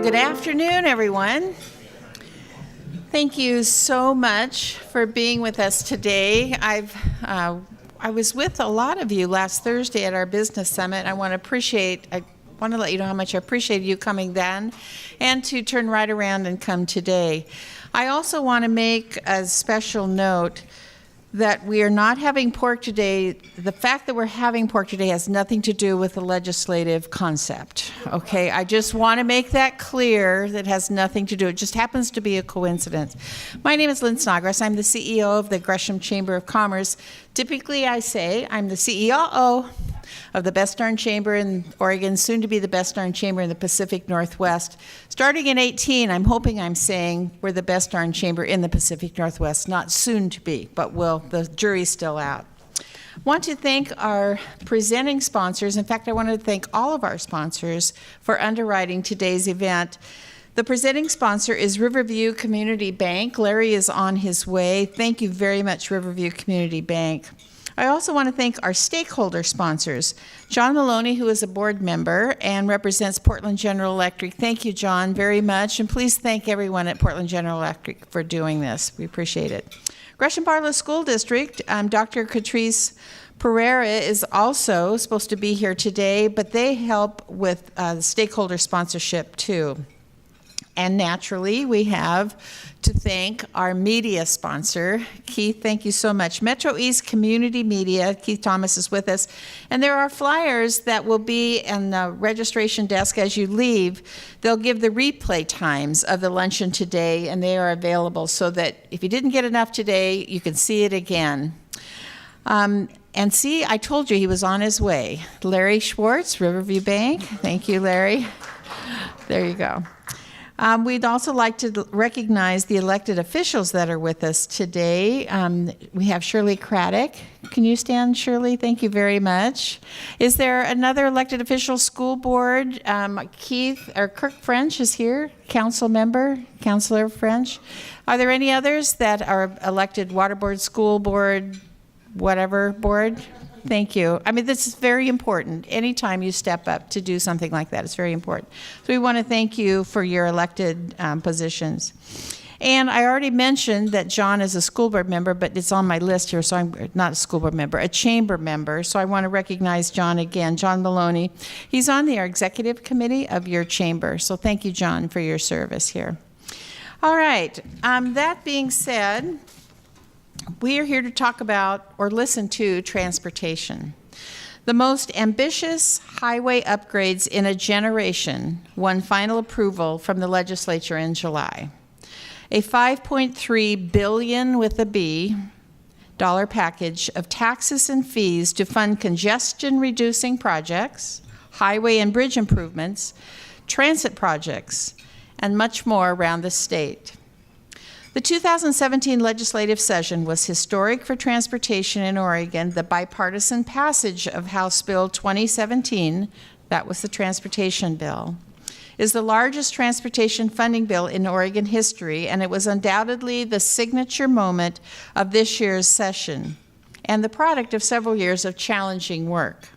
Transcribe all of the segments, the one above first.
Good afternoon, everyone. Thank you so much for being with us today. I was with a lot of you last Thursday at our business summit. I want to let you know how much I appreciate you coming then and to turn right around and come today. I also want to make a special note that we are not having pork today. The fact that we're having pork today has nothing to do with the legislative concept, okay? I just want to make that clear. That has nothing to do. It just happens to be a coincidence. My name is Lynn Snodgrass. I'm the CEO of the Gresham Chamber of Commerce. Typically, I say I'm the CEO of the best darn chamber in Oregon, soon to be the best darn chamber in the Pacific Northwest. Starting in 18, I'm hoping I'm saying we're the best darn chamber in the Pacific Northwest, not soon to be, but the jury's still out. I want to thank our presenting sponsors. In fact, I want to thank all of our sponsors for underwriting today's event. The presenting sponsor is Riverview Community Bank. Larry is on his way. Thank you very much, Riverview Community Bank. I also want to thank our stakeholder sponsors, John Maloney, who is a board member and represents Portland General Electric. Thank you, John, very much. And please thank everyone at Portland General Electric for doing this. We appreciate it. Gresham Barlow School District, Dr. Catrice Pereira is also supposed to be here today, but they help with stakeholder sponsorship too. And naturally, we have to thank our media sponsor, Keith. Thank you so much. MetroEast Community Media. Keith Thomas is with us. And there are flyers that will be in the registration desk as you leave. They'll give the replay times of the luncheon today, and they are available so that if you didn't get enough today, you can see it again. And see, I told you he was on his way. Larry Schwartz, Riverview Bank. Thank you, Larry. There you go. We'd also like to recognize the elected officials that are with us today. We have Shirley Craddock. Can you stand, Shirley? Thank you very much. Is there another elected official? School board? Kirk French is here, council member, Councilor French. Are there any others that are elected? Water board, school board, whatever board? Thank you. I mean, this is very important. Anytime you step up to do something like that, it's very important. So we want to thank you for your elected positions. And I already mentioned that John is a school board member, but it's on my list here, so I'm not a school board member, a chamber member. So I want to recognize John again, John Maloney. He's on the executive committee of your chamber. So thank you, John, for your service here. All right. That being said, we are here to talk about or listen to transportation. The most ambitious highway upgrades in a generation won final approval from the legislature in July. A $5.3 billion with a B dollar package of taxes and fees to fund congestion-reducing projects, highway and bridge improvements, transit projects, and much more around the state. The 2017 legislative session was historic for transportation in Oregon. The bipartisan passage of House Bill 2017, that was the transportation bill, is the largest transportation funding bill in Oregon history, and it was undoubtedly the signature moment of this year's session and the product of several years of challenging work.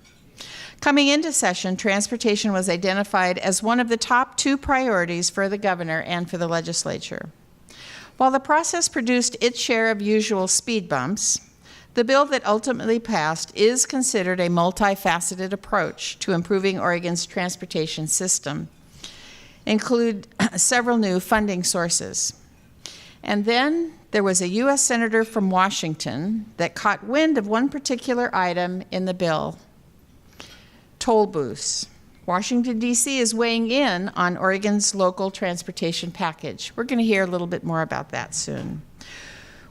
Coming into session, transportation was identified as one of the top 2 priorities for the governor and for the legislature. While the process produced its share of usual speed bumps, the bill that ultimately passed is considered a multifaceted approach to improving Oregon's transportation system, include several new funding sources. And then there was a U.S. Senator from Washington that caught wind of one particular item in the bill, toll booths. Washington, D.C. is weighing in on Oregon's local transportation package. We're going to hear a little bit more about that soon.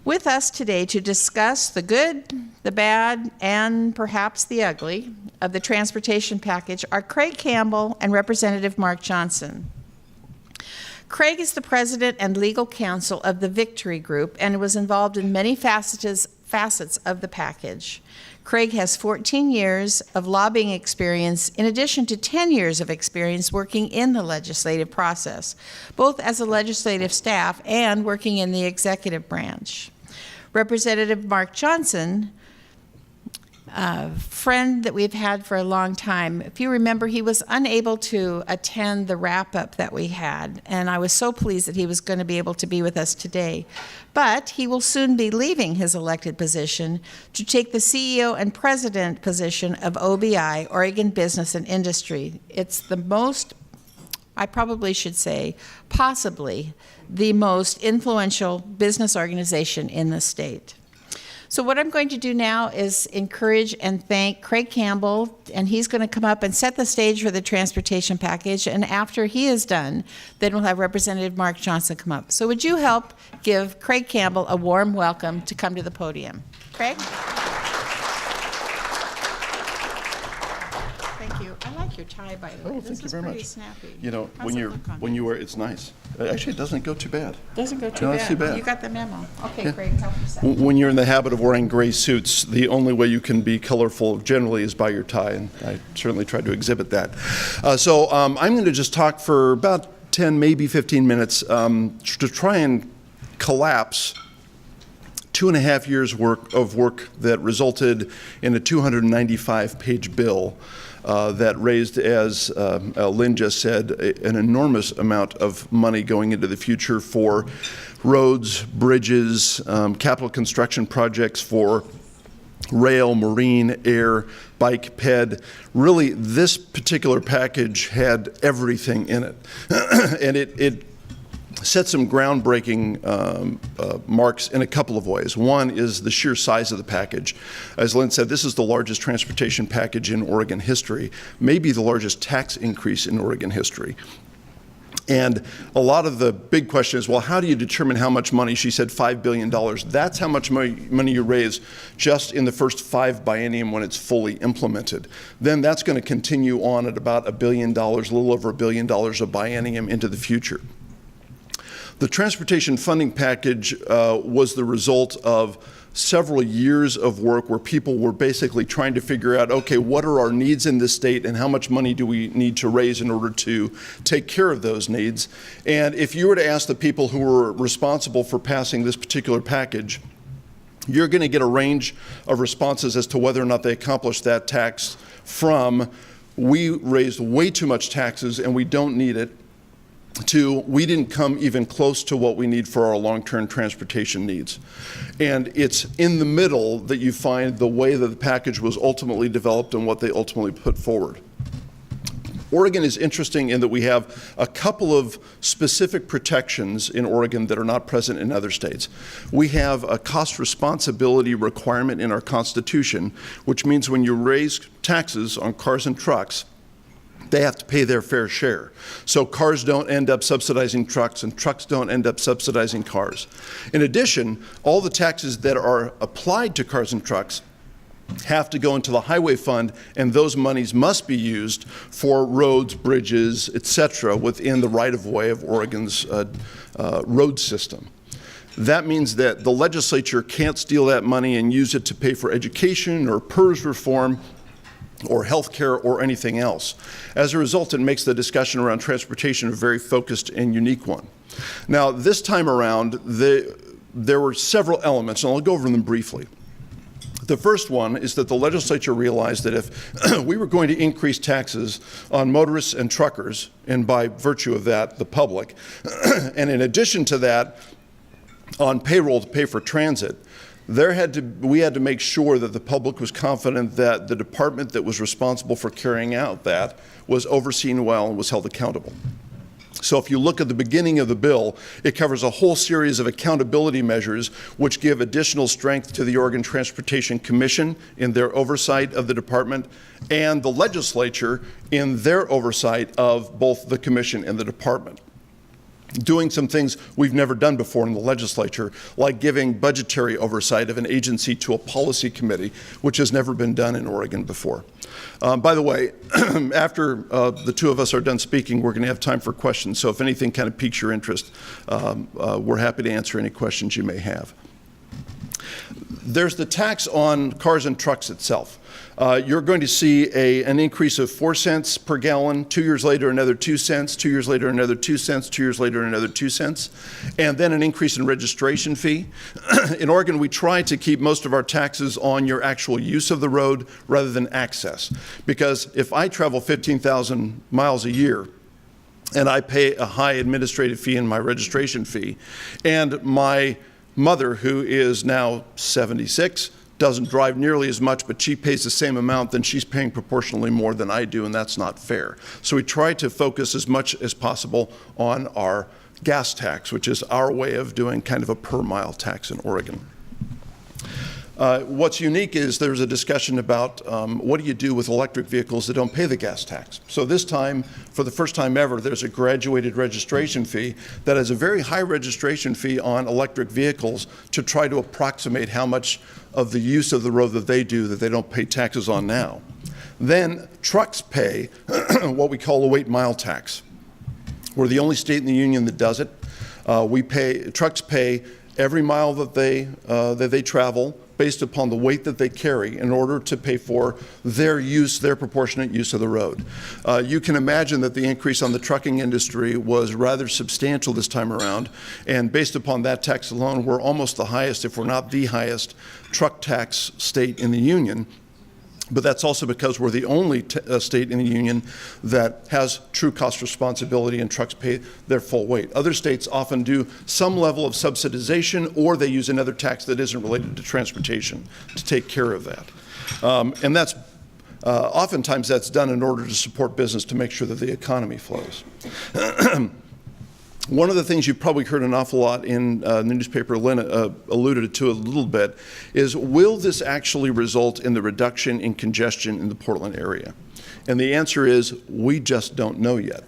With us today to discuss the good, the bad, and perhaps the ugly of the transportation package are Craig Campbell and Representative Mark Johnson. Craig is the president and legal counsel of the Victory Group and was involved in many facets of the package. Craig has 14 years of lobbying experience in addition to 10 years of experience working in the legislative process, both as a legislative staff and working in the executive branch. Representative Mark Johnson friend that we've had for a long time. If you remember, he was unable to attend the wrap-up that we had, and I was so pleased that he was going to be able to be with us today. But he will soon be leaving his elected position to take the CEO and president position of OBI, Oregon Business and Industry. It's the most, I probably should say, possibly the most influential business organization in the state. So what I'm going to do now is encourage and thank Craig Campbell, and he's going to come up and set the stage for the transportation package. And after he is done, then we'll have Representative Mark Johnson come up. So would you help give Craig Campbell a warm welcome to come to the podium? Craig? Thank you. I like your tie, by the way. Thank you very pretty much. Snappy. You know, How's when you wear it's nice. Actually, it doesn't go too bad. Doesn't go too No, bad. it's too bad. You got the memo. Okay, Yeah. Craig, help yourself. When you're in the habit of wearing gray suits, the only way you can be colorful generally is by your tie, and I certainly tried to exhibit that. So I'm going to just talk for about 10, maybe 15 minutes to try and collapse 2.5 years of work that resulted in a 295-page bill that raised, as Lynn just said, an enormous amount of money going into the future for roads, bridges, capital construction projects for rail, marine, air, bike, ped. Really, this particular package had everything in it. And it set some groundbreaking marks in a couple of ways. One is the sheer size of the package. As Lynn said, this is the largest transportation package in Oregon history, maybe the largest tax increase in Oregon history. And a lot of the big question is, well, how do you determine how much money? She said $5 billion. That's how much money you raise just in the first 5 biennium when it's fully implemented. Then that's going to continue on at about $1 billion, a little over $1 billion a biennium into the future. The transportation funding package was the result of several years of work where people were basically trying to figure out, okay, what are our needs in this state and how much money do we need to raise in order to take care of those needs? And if you were to ask the people who were responsible for passing this particular package, you're going to get a range of responses as to whether or not they accomplished that tax, from we raised way too much taxes and we don't need it, to we didn't come even close to what we need for our long-term transportation needs. And it's in the middle that you find the way that the package was ultimately developed and what they ultimately put forward. Oregon is interesting in that we have a couple of specific protections in Oregon that are not present in other states. We have a cost responsibility requirement in our Constitution, which means when you raise taxes on cars and trucks, they have to pay their fair share. So cars don't end up subsidizing trucks and trucks don't end up subsidizing cars. In addition, all the taxes that are applied to cars and trucks have to go into the highway fund, and those monies must be used for roads, bridges, etc. within the right-of-way of Oregon's road system. That means that the legislature can't steal that money and use it to pay for education or PERS reform or healthcare or anything else. As a result, it makes the discussion around transportation a very focused and unique one. Now, this time around, there were several elements, and I'll go over them briefly. The first one is that the legislature realized that if we were going to increase taxes on motorists and truckers, and by virtue of that, the public, and in addition to that, on payroll to pay for transit, we had to make sure that the public was confident that the department that was responsible for carrying out that was overseen well and was held accountable. So if you look at the beginning of the bill, it covers a whole series of accountability measures which give additional strength to the Oregon Transportation Commission in their oversight of the department and the legislature in their oversight of both the commission and the department. Doing some things we've never done before in the legislature, like giving budgetary oversight of an agency to a policy committee, which has never been done in Oregon before. By the way, after the two of us are done speaking, we're going to have time for questions. So if anything kind of piques your interest, we're happy to answer any questions you may have. There's the tax on cars and trucks itself. You're going to see an increase of 4 cents per gallon, 2 years later another 2 cents, 2 years later another 2 cents, 2 years later another 2 cents, and then an increase in registration fee. In Oregon, we try to keep most of our taxes on your actual use of the road rather than access, because if I travel 15,000 miles a year, and I pay a high administrative fee and my registration fee, and my mother, who is now 76, doesn't drive nearly as much, but she pays the same amount, then she's paying proportionally more than I do, and that's not fair. So we try to focus as much as possible on our gas tax, which is our way of doing kind of a per mile tax in Oregon. What's unique is there's a discussion about what do you do with electric vehicles that don't pay the gas tax. So this time, for the first time ever, there's a graduated registration fee that has a very high registration fee on electric vehicles to try to approximate how much of the use of the road that they do that they don't pay taxes on now. Then trucks pay what we call a weight mile tax. We're the only state in the union that does it. Trucks pay every mile that they travel based upon the weight that they carry in order to pay for their use, their proportionate use of the road. You can imagine that the increase on the trucking industry was rather substantial this time around, and based upon that tax alone, we're almost the highest, if we're not the highest, truck tax state in the union. But that's also because we're the only state in the union that has true cost responsibility and trucks pay their full weight. Other states often do some level of subsidization, or they use another tax that isn't related to transportation to take care of that. And that's oftentimes that's done in order to support business to make sure that the economy flows. One of the things you've probably heard an awful lot in the newspaper, Lynn alluded to a little bit, is will this actually result in the reduction in congestion in the Portland area? And the answer is we just don't know yet.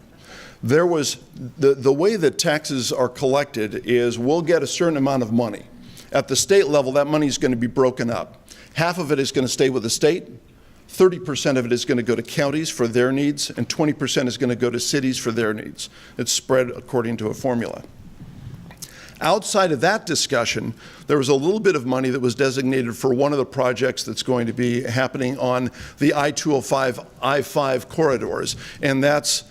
There was, the way that taxes are collected is we'll get a certain amount of money. At the state level, that money is going to be broken up. Half of it is going to stay with the state, 30% of it is going to go to counties for their needs, and 20% is going to go to cities for their needs. It's spread according to a formula. Outside of that discussion, there was a little bit of money that was designated for one of the projects that's going to be happening on the I-205, I-5 corridors, and that's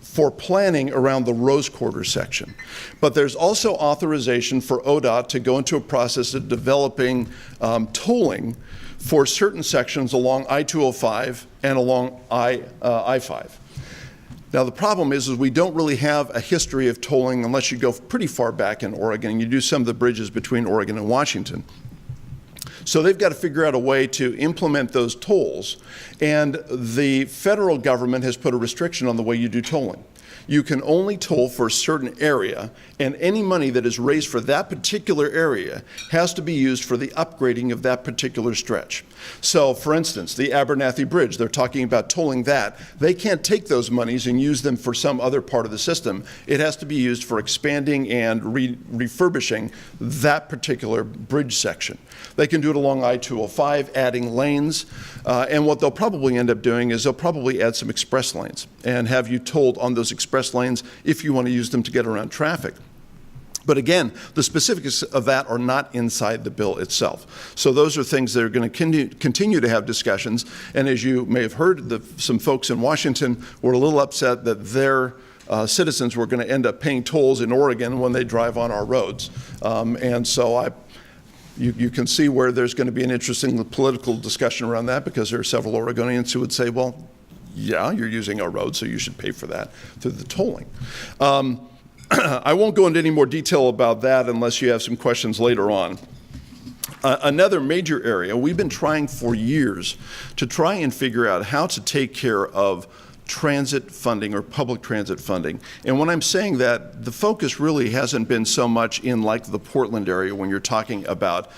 for planning around the Rose Quarter section. But there's also authorization for ODOT to go into a process of developing tolling for certain sections along I-205 and along I-5. Now the problem is we don't really have a history of tolling unless you go pretty far back in Oregon and you do some of the bridges between Oregon and Washington. So they've got to figure out a way to implement those tolls, and the federal government has put a restriction on the way you do tolling. You can only toll for a certain area, and any money that is raised for that particular area has to be used for the upgrading of that particular stretch. So, for instance, the Abernathy Bridge, they're talking about tolling that. They can't take those monies and use them for some other part of the system. It has to be used for expanding and refurbishing that particular bridge section. They can do it along I-205, adding lanes, and what they'll probably end up doing is they'll probably add some express lanes and have you tolled on those express lanes if you want to use them to get around traffic. But again, the specifics of that are not inside the bill itself. So those are things that are going to continue to have discussions. And as you may have heard, some folks in Washington were a little upset that their citizens were going to end up paying tolls in Oregon when they drive on our roads. And so you can see where there's going to be an interesting political discussion around that, because there are several Oregonians who would say, well, yeah, you're using our road, so you should pay for that through the tolling. I won't go into any more detail about that unless you have some questions later on. Another major area, we've been trying for years to try and figure out how to take care of transit funding or public transit funding. And when I'm saying that, the focus really hasn't been so much in like the Portland area when you're talking about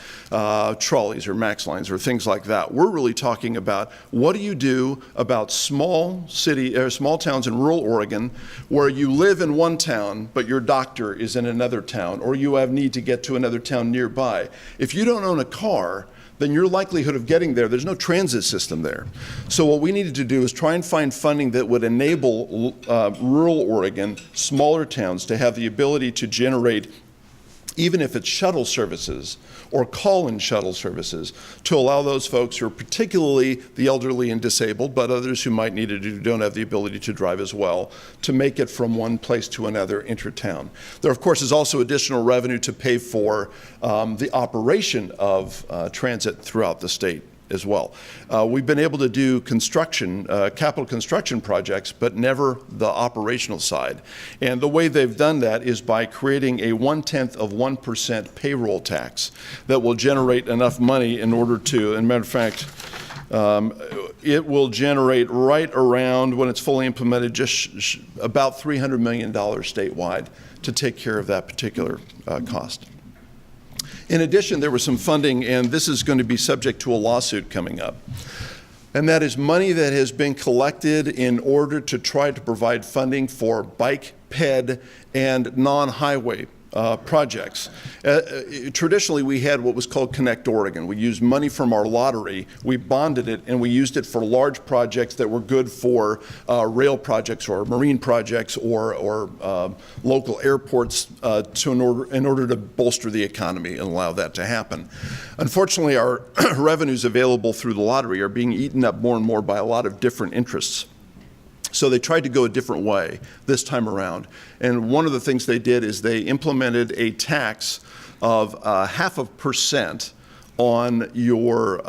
trolleys or max lines or things like that. We're really talking about what do you do about small towns in rural Oregon where you live in one town but your doctor is in another town, or you have need to get to another town nearby. If you don't own a car, then your likelihood of getting there's no transit system there. So what we needed to do is try and find funding that would enable rural Oregon, smaller towns, to have the ability to generate even if it's shuttle services or call-in shuttle services, to allow those folks who are particularly the elderly and disabled, but others who might need it who don't have the ability to drive as well, to make it from one place to another inter-town. There, of course, is also additional revenue to pay for the operation of transit throughout the state as well. We've been able to do construction, capital construction projects, but never the operational side. And the way they've done that is by creating a 0.1% payroll tax that will generate enough money in order to, and matter of fact, it will generate right around, when it's fully implemented, just about $300 million statewide to take care of that particular cost. In addition, there was some funding, and this is going to be subject to a lawsuit coming up. And that is money that has been collected in order to try to provide funding for bike, ped, and non-highway projects. Traditionally, we had what was called Connect Oregon. We used money from our lottery, we bonded it, and we used it for large projects that were good for rail projects or marine projects or local airports in order to bolster the economy and allow that to happen. Unfortunately, our revenues available through the lottery are being eaten up more and more by a lot of different interests. So they tried to go a different way this time around. And one of the things they did is they implemented a tax of 0.5% on your,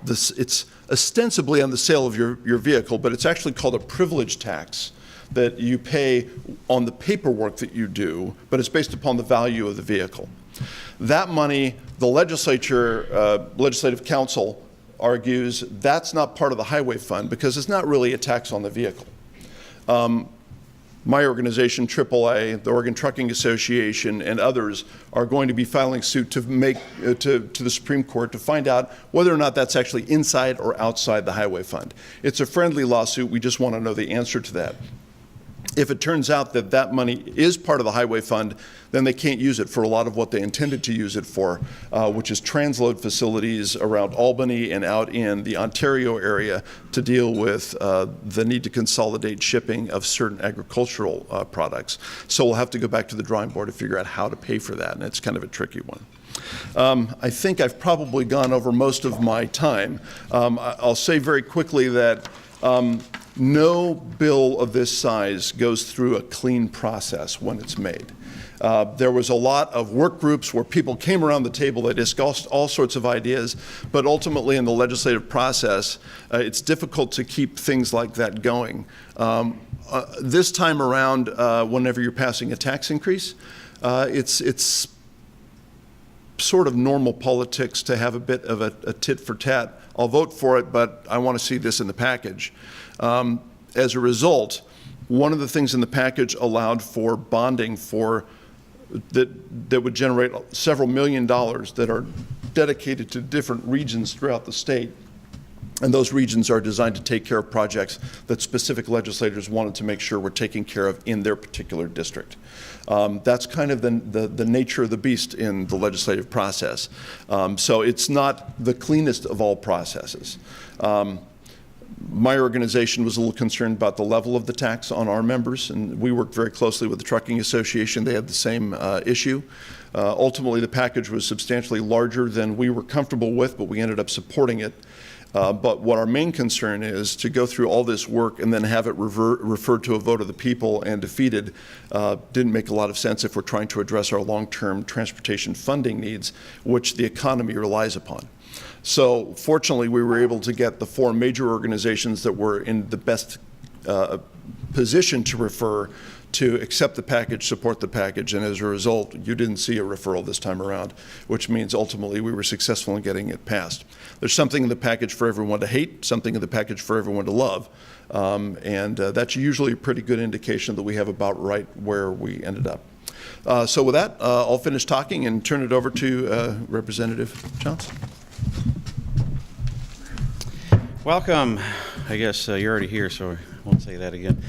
it's ostensibly on the sale of your vehicle, but it's actually called a privilege tax that you pay on the paperwork that you do, but it's based upon the value of the vehicle. That money, the legislature, legislative council, argues that's not part of the highway fund because it's not really a tax on the vehicle. My organization, AAA, the Oregon Trucking Association, and others are going to be filing suit to make to the Supreme Court to find out whether or not that's actually inside or outside the highway fund. It's a friendly lawsuit. We just want to know the answer to that. If it turns out that that money is part of the highway fund, then they can't use it for a lot of what they intended to use it for, which is transload facilities around Albany and out in the Ontario area to deal with the need to consolidate shipping of certain agricultural products. So we'll have to go back to the drawing board to figure out how to pay for that, and it's kind of a tricky one. I think I've probably gone over most of my time. I'll say very quickly that no bill of this size goes through a clean process when it's made. There was a lot of work groups where people came around the table, they discussed all sorts of ideas, but ultimately in the legislative process, it's difficult to keep things like that going. This time around, whenever you're passing a tax increase, it's sort of normal politics to have a bit of a tit for tat. I'll vote for it, but I want to see this in the package. As a result, one of the things in the package allowed for bonding for that would generate several $1 million that are dedicated to different regions throughout the state. And those regions are designed to take care of projects that specific legislators wanted to make sure were taken care of in their particular district. That's kind of the nature of the beast in the legislative process. So it's not the cleanest of all processes. My organization was a little concerned about the level of the tax on our members, and we worked very closely with the Trucking Association. They had the same issue. Ultimately, the package was substantially larger than we were comfortable with, but we ended up supporting it. But what our main concern is to go through all this work and then have it referred to a vote of the people and defeated didn't make a lot of sense if we're trying to address our long-term transportation funding needs, which the economy relies upon. So fortunately, we were able to get the 4 major organizations that were in the best position to refer to accept the package, support the package, and as a result, you didn't see a referral this time around, which means ultimately we were successful in getting it passed. There's something in the package for everyone to hate, something in the package for everyone to love, and that's usually a pretty good indication that we have about right where we ended up. So with that, I'll finish talking and turn it over to Representative Johnson. Welcome. I guess you're already here, so I won't say that again.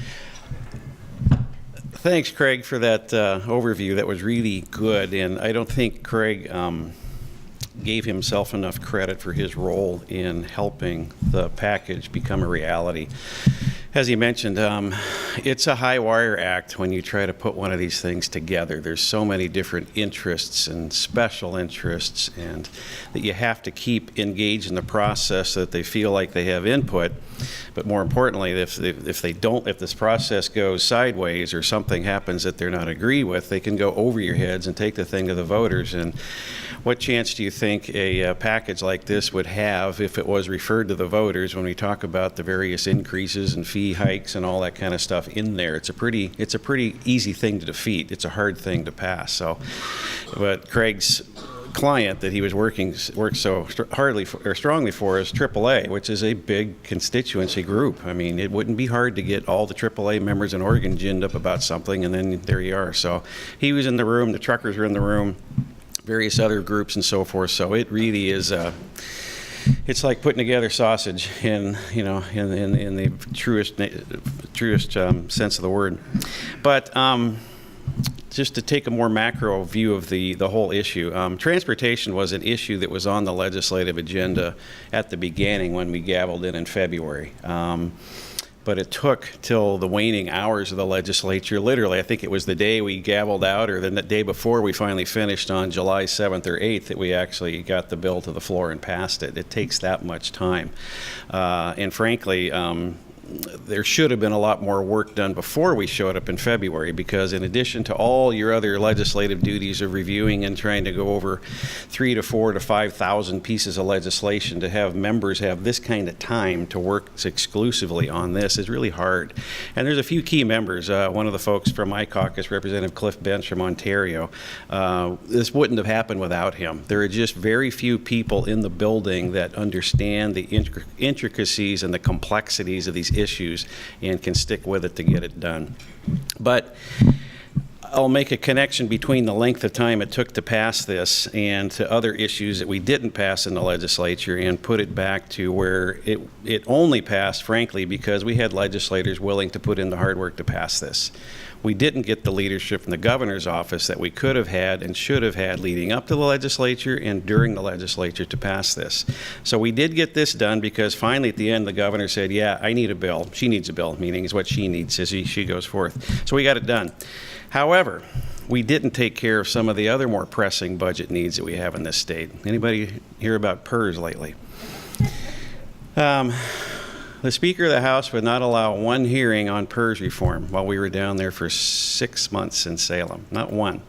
Thanks, Craig, for that overview. That was really good, and I don't think Craig gave himself enough credit for his role in helping the package become a reality. As he mentioned, it's a high wire act when you try to put one of these things together. There's so many different interests and special interests, and that you have to keep engaged in the process so that they feel like they have input. But more importantly, if this process goes sideways or something happens that they're not agree with, they can go over your heads and take the thing to the voters. And what chance do you think a package like this would have if it was referred to the voters when we talk about the various increases and fee hikes and all that kind of stuff in there? It's a pretty easy thing to defeat. It's a hard thing to pass. So, but Craig's client that he was worked so strongly for is AAA, which is a big constituency group. I mean, it wouldn't be hard to get all the AAA members in Oregon ginned up about something, and then there you are. So he was in the room, the truckers were in the room, various other groups and so forth. So it really is it's like putting together sausage in the truest sense of the word. But just to take a more macro view of the whole issue, transportation was an issue that was on the legislative agenda at the beginning when we gavelled in February. But it took till the waning hours of the legislature. Literally, I think it was the day we gavelled out, or the day before we finally finished on July 7th or 8th, that we actually got the bill to the floor and passed it. It takes that much time. And frankly, there should have been a lot more work done before we showed up in February, because in addition to all your other legislative duties of reviewing and trying to go over 3,000 to 4,000 to 5,000 pieces of legislation, to have members have this kind of time to work exclusively on this is really hard. And there's a few key members. One of the folks from my caucus, Representative Cliff Bench from Ontario, this wouldn't have happened without him. There are just very few people in the building that understand the intricacies and the complexities of these issues and can stick with it to get it done. But I'll make a connection between the length of time it took to pass this and to other issues that we didn't pass in the legislature, and put it back to where it only passed, frankly, because we had legislators willing to put in the hard work to pass this. We didn't get the leadership from the governor's office that we could have had and should have had leading up to the legislature and during the legislature to pass this. So we did get this done because finally at the end the governor said, yeah, I need a bill. She needs a bill, meaning is what she needs as she goes forth. So we got it done. However, we didn't take care of some of the other more pressing budget needs that we have in this state. Anybody hear about PERS lately? The Speaker of the House would not allow one hearing on PERS reform while we were down there for 6 months in Salem, not one.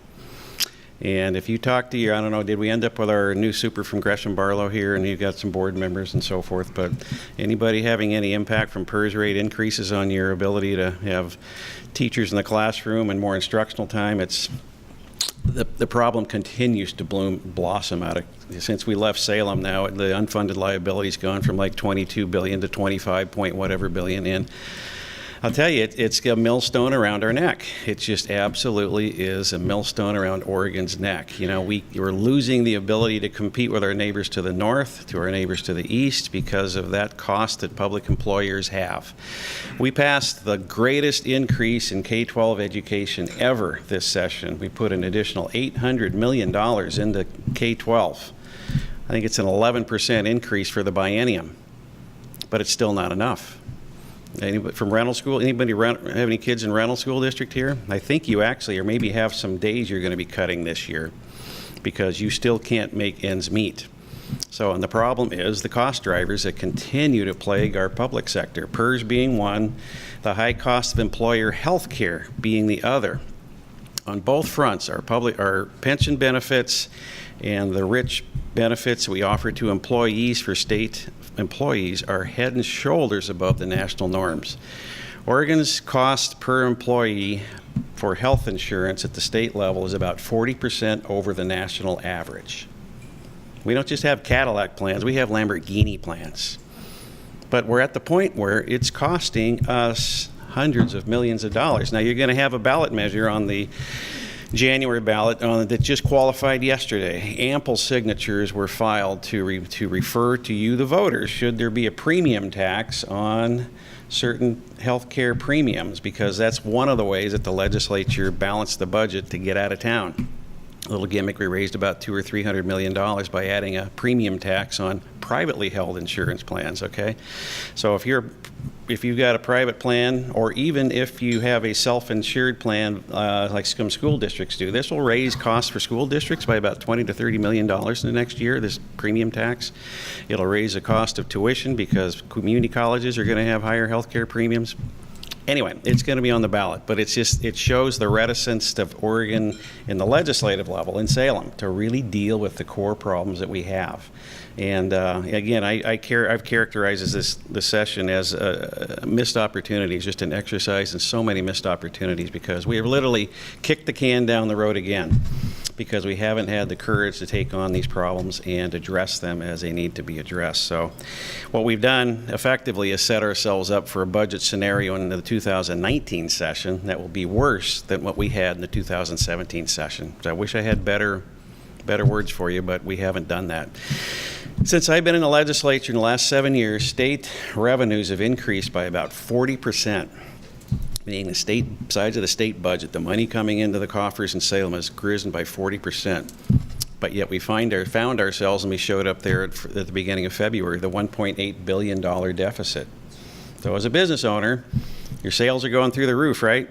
And if you talk to I don't know, did we end up with our new super from Gresham Barlow here, and you've got some board members and so forth, but anybody having any impact from PERS rate increases on your ability to have teachers in the classroom and more instructional time, it's the problem continues to blossom out of, since we left Salem now, the unfunded liability's gone from like 22 billion to 25 point whatever billion in. I'll tell you, it's a millstone around our neck. It just absolutely is a millstone around Oregon's neck. You know, we're losing the ability to compete with our neighbors to the north, to our neighbors to the east, because of that cost that public employers have. We passed the greatest increase in K-12 education ever this session. We put an additional $800 million into K-12. I think it's an 11% increase for the biennium, but it's still not enough. Anybody from rental school? Anybody have any kids in rental school district here? I think you actually, or maybe have some days you're going to be cutting this year because you still can't make ends meet. So, and the problem is the cost drivers that continue to plague our public sector, PERS being one, the high cost of employer health care being the other. On both fronts, our pension benefits and the rich benefits we offer to employees for state employees are head and shoulders above the national norms. Oregon's cost per employee for health insurance at the state level is about 40% over the national average. We don't just have Cadillac plans, we have Lamborghini plans. But we're at the point where it's costing us hundreds of millions of dollars. Now, you're going to have a ballot measure on the January ballot that just qualified yesterday. Ample signatures were filed to refer to you, the voters, should there be a premium tax on certain health care premiums, because that's one of the ways that the legislature balanced the budget to get out of town. A little gimmick, we raised about $200 or $300 million by adding a premium tax on privately held insurance plans, okay? So if you've got a private plan, or even if you have a self-insured plan like some school districts do, this will raise costs for school districts by about $20 to $30 million in the next year, this premium tax. It'll raise the cost of tuition because community colleges are going to have higher health care premiums. Anyway, it's going to be on the ballot, but it shows the reticence of Oregon in the legislative level in Salem to really deal with the core problems that we have. And again, I've characterized this session as missed opportunities, just an exercise in so many missed opportunities, because we have literally kicked the can down the road again, because we haven't had the courage to take on these problems and address them as they need to be addressed. So what we've done effectively is set ourselves up for a budget scenario in the 2019 session that will be worse than what we had in the 2017 session. So I wish I had better words for you, but we haven't done that. Since I've been in the legislature in the last 7 years, state revenues have increased by about 40%. Meaning the state sides of the state budget, the money coming into the coffers in Salem has risen by 40%. But yet we found ourselves, and we showed up there at the beginning of February, the $1.8 billion deficit. So as a business owner, your sales are going through the roof, right?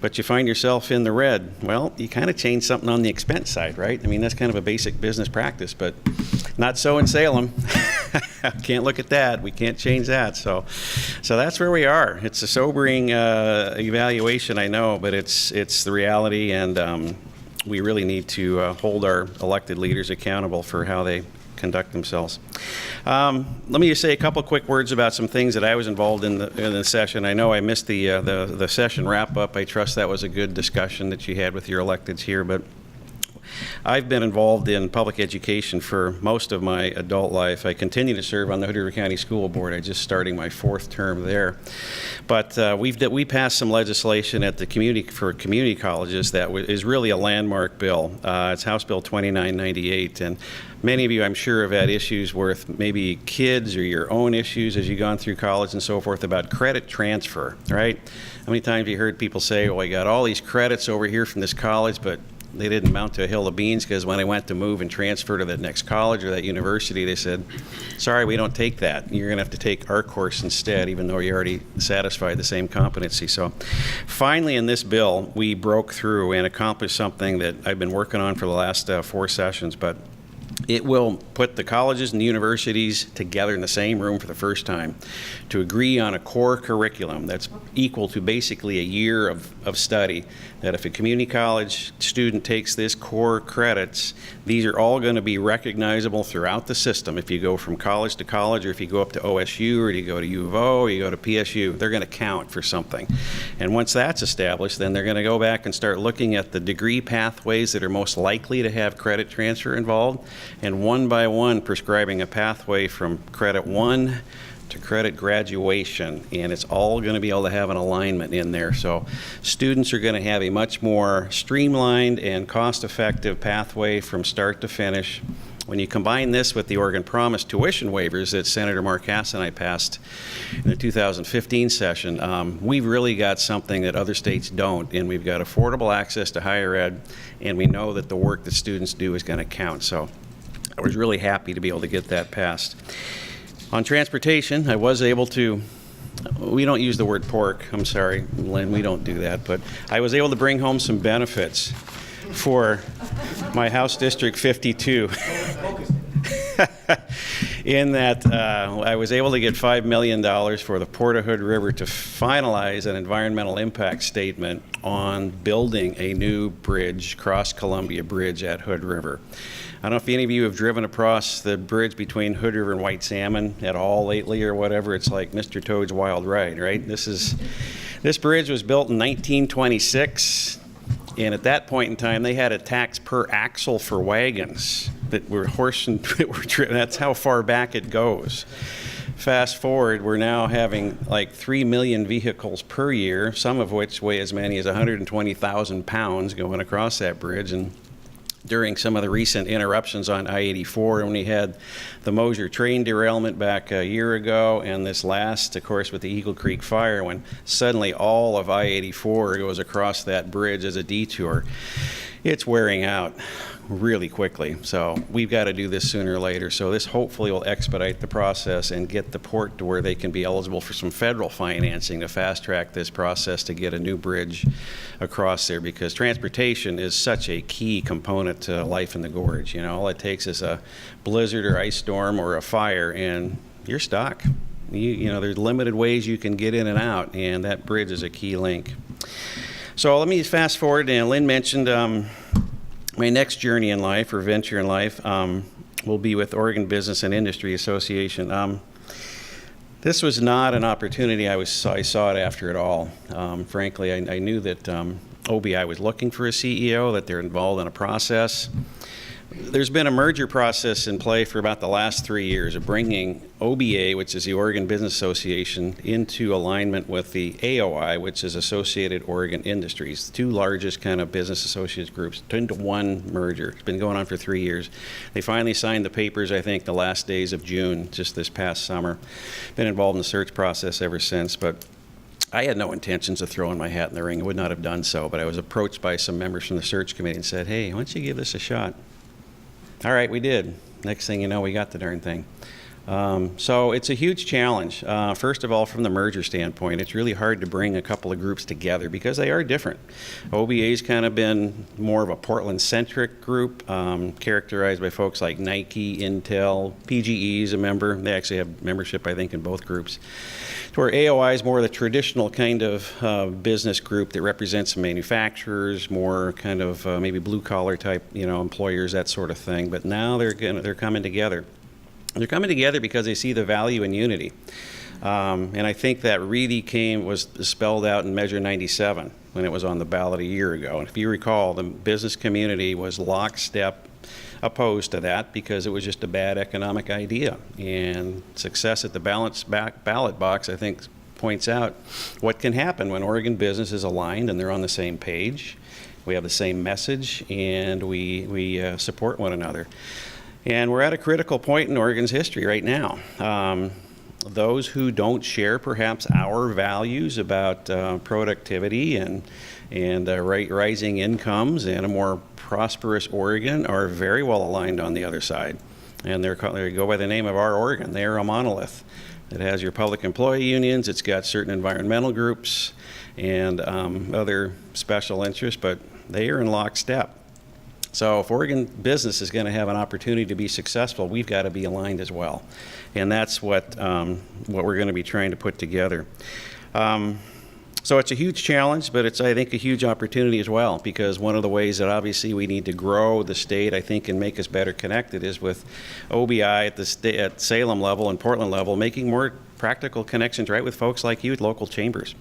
But you find yourself in the red. Well, you kind of change something on the expense side, right? I mean, that's kind of a basic business practice, but not so in Salem. Can't look at that. We can't change that. So that's where we are. It's a sobering evaluation, I know, but it's the reality, and we really need to hold our elected leaders accountable for how they conduct themselves. Let me just say a couple quick words about some things that I was involved in the session. I know I missed the session wrap-up. I trust that was a good discussion that you had with your electeds here, but I've been involved in public education for most of my adult life. I continue to serve on the Hood River County School Board. I'm just starting my 4th term there. But we passed some legislation at the community colleges that is really a landmark bill. It's House Bill 2998, and many of you, I'm sure, have had issues with maybe kids or your own issues as you've gone through college and so forth about credit transfer, right? How many times have you heard people say, well, I got all these credits over here from this college, but they didn't amount to a hill of beans, because when I went to move and transfer to that next college or that university, they said, sorry, we don't take that. You're going to have to take our course instead, even though you already satisfied the same competency. So finally in this bill, we broke through and accomplished something that I've been working on for the last 4 sessions, but it will put the colleges and the universities together in the same room for the first time to agree on a core curriculum that's equal to basically a year of study, that if a community college student takes this core credits, these are all going to be recognizable throughout the system. If you go from college to college, or if you go up to OSU, or you go to U of O, or you go to PSU, they're going to count for something. And once that's established, then they're going to go back and start looking at the degree pathways that are most likely to have credit transfer involved, and one by one prescribing a pathway from credit 1 to credit graduation, and it's all going to be able to have an alignment in there. So students are going to have a much more streamlined and cost-effective pathway from start to finish. When you combine this with the Oregon Promise tuition waivers that Senator Marcass and I passed in the 2015 session, we've really got something that other states don't, and we've got affordable access to higher ed, and we know that the work that students do is going to count. So I was really happy to be able to get that passed. On transportation, I was able to, we don't use the word pork, I'm sorry, Lynn, we don't do that, but I was able to bring home some benefits for my House District 52. In that I was able to get $5 million for the Port of Hood River to finalize an environmental impact statement on building a new bridge, Cross Columbia Bridge at Hood River. I don't know if any of you have driven across the bridge between Hood River and White Salmon at all lately or whatever. It's like Mr. Toad's Wild Ride, right? This bridge was built in 1926, and at that point in time, they had a tax per axle for wagons that were driven. That's how far back it goes. Fast forward, we're now having like 3 million vehicles per year, some of which weigh as many as 120,000 pounds going across that bridge. And during some of the recent interruptions on I-84, when we had the Mosier train derailment back a year ago, and this last, of course, with the Eagle Creek fire, when suddenly all of I-84 goes across that bridge as a detour. it's wearing out really quickly. So we've got to do this sooner or later. So this hopefully will expedite the process and get the port to where they can be eligible for some federal financing to fast track this process to get a new bridge across there, because transportation is such a key component to life in the gorge. You know, all it takes is a blizzard or ice storm or a fire and you're stuck. You know, there's limited ways you can get in and out, and that bridge is a key link. So let me fast forward, and Lynn mentioned my next journey in life, or venture in life, will be with Oregon Business and Industry Association. This was not an opportunity I sought after at all. Frankly, I knew that OBI was looking for a CEO, that they're involved in a process. There's been a merger process in play for about the last 3 years of bringing OBA, which is the Oregon Business Association, into alignment with the AOI, which is Associated Oregon Industries, the two largest kind of business associates groups, into one merger. It's been going on for 3 years. They finally signed the papers, I think, the last days of June, just this past summer. Been involved in the search process ever since, but I had no intentions of throwing my hat in the ring. I would not have done so, but I was approached by some members from the search committee and said, hey, why don't you give this a shot? All right, we did. Next thing you know, we got the darn thing. So it's a huge challenge. First of all, from the merger standpoint, it's really hard to bring a couple of groups together because they are different. OBA's kind of been more of a Portland-centric group, characterized by folks like Nike, Intel, PGE is a member. They actually have membership, I think, in both groups. To where AOI is more the traditional kind of business group that represents manufacturers, more kind of maybe blue-collar type, employers, that sort of thing. But now they're coming together. They're coming together because they see the value in unity. And I think that really was spelled out in Measure 97 when it was on the ballot a year ago. And if you recall, the business community was lockstep opposed to that because it was just a bad economic idea. And success at the ballot box, I think, points out what can happen when Oregon business is aligned and they're on the same page. We have the same message, and we support one another. And we're at a critical point in Oregon's history right now. Those who don't share perhaps our values about productivity and rising incomes and a more prosperous Oregon are very well aligned on the other side. And they go by the name of Our Oregon. They are a monolith. It has your public employee unions, it's got certain environmental groups and other special interests, but they are in lockstep. So if Oregon business is going to have an opportunity to be successful, we've got to be aligned as well. And that's what we're going to be trying to put together. So it's a huge challenge, but it's, I think, a huge opportunity as well, because one of the ways that obviously we need to grow the state, I think, and make us better connected is with OBI at Salem level and Portland level, making more practical connections right with folks like you at local chambers.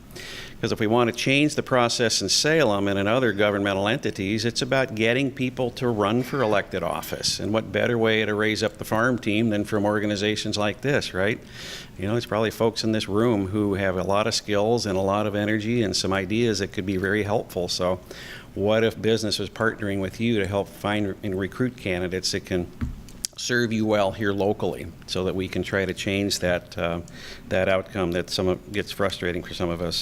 Because if we want to change the process in Salem and in other governmental entities, it's about getting people to run for elected office. And what better way to raise up the farm team than from organizations like this, right? There's probably folks in this room who have a lot of skills and a lot of energy and some ideas that could be very helpful. So what if business was partnering with you to help find and recruit candidates that can serve you well here locally, so that we can try to change that outcome that gets frustrating for some of us.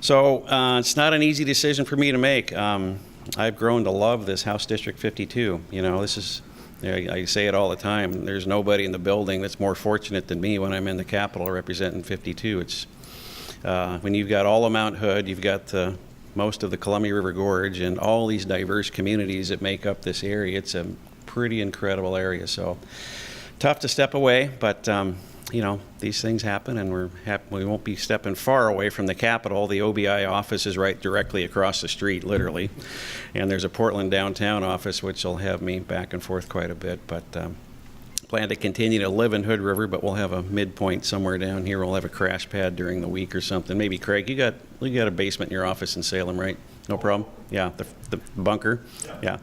So it's not an easy decision for me to make. I've grown to love this House District 52. This is, I say it all the time, there's nobody in the building that's more fortunate than me when I'm in the Capitol representing 52. It's when you've got all of Mount Hood, you've got most of the Columbia River Gorge and all these diverse communities that make up this area. It's a pretty incredible area. So tough to step away, but these things happen, and we won't be stepping far away from the Capitol. The OBI office is right directly across the street, literally, and there's a Portland downtown office which will have me back and forth quite a bit, but plan to continue to live in Hood River, but we'll have a midpoint somewhere down here. We'll have a crash pad during the week or something. Maybe Craig, you got a basement in your office in Salem, right? No problem? Yeah, the bunker? Yeah.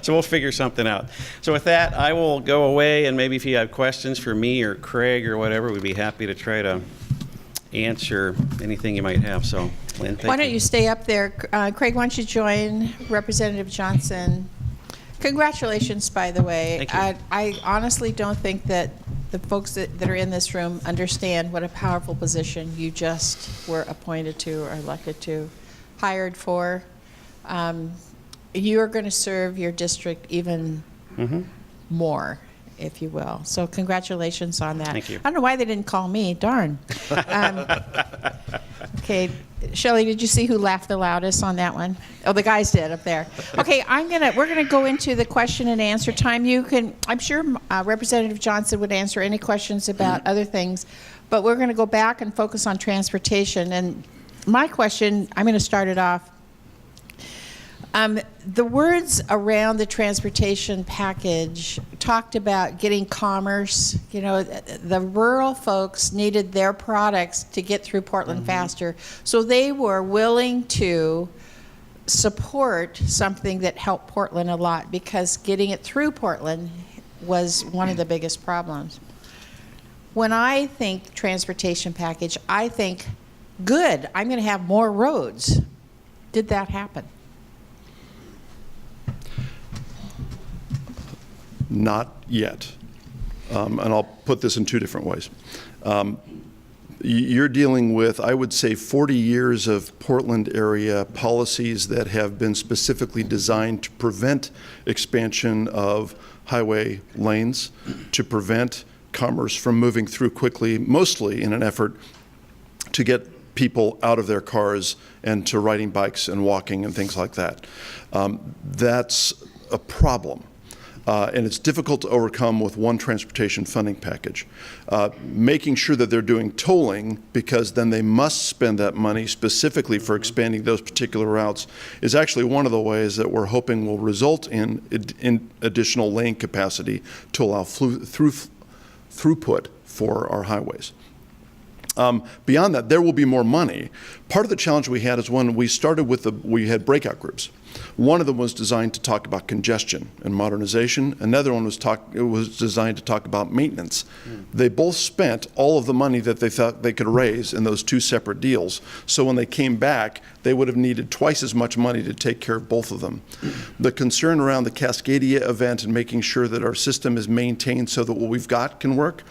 So we'll figure something out. So with that, I will go away, and maybe if you have questions for me or Craig or whatever, we'd be happy to try to answer anything you might have. So, Lynn, why don't you stay up there? Craig, why don't you join Representative Johnson? Congratulations, by the way. Thank you. I honestly don't think that the folks that are in this room understand what a powerful position you just were appointed to or elected to, hired for. you're going to serve your district even more, if you will. So congratulations on that. Thank you. I don't know why they didn't call me. Darn. Okay, Shelley, did you see who laughed the loudest on that one? Oh, the guys did up there. Okay, we're gonna go into the question and answer time. I'm sure Representative Johnson would answer any questions about other things, but we're gonna go back and focus on transportation. And my question, I'm gonna start it off. The words around the transportation package talked about getting commerce. You know, the rural folks needed their products to get through Portland faster. So they were willing to support something that helped Portland a lot, because getting it through Portland was one of the biggest problems. When I think transportation package, I think, good, I'm going to have more roads. Did that happen? Not yet. And I'll put this in two different ways. You're dealing with, I would say, 40 years of Portland area policies that have been specifically designed to prevent expansion of highway lanes, to prevent commerce from moving through quickly, mostly in an effort to get people out of their cars and to riding bikes and walking and things like that. That's a problem. And it's difficult to overcome with one transportation funding package. Making sure that they're doing tolling, because then they must spend that money specifically for expanding those particular routes, is actually one of the ways that we're hoping will result in additional lane capacity to allow throughput for our highways. Beyond that, there will be more money. Part of the challenge we had is when we started we had breakout groups. One of them was designed to talk about congestion and modernization. Another one was designed to talk about maintenance. They both spent all of the money that they thought they could raise in those two separate deals. So when they came back, they would have needed twice as much money to take care of both of them. The concern around the Cascadia event and making sure that our system is maintained so that what we've got can work,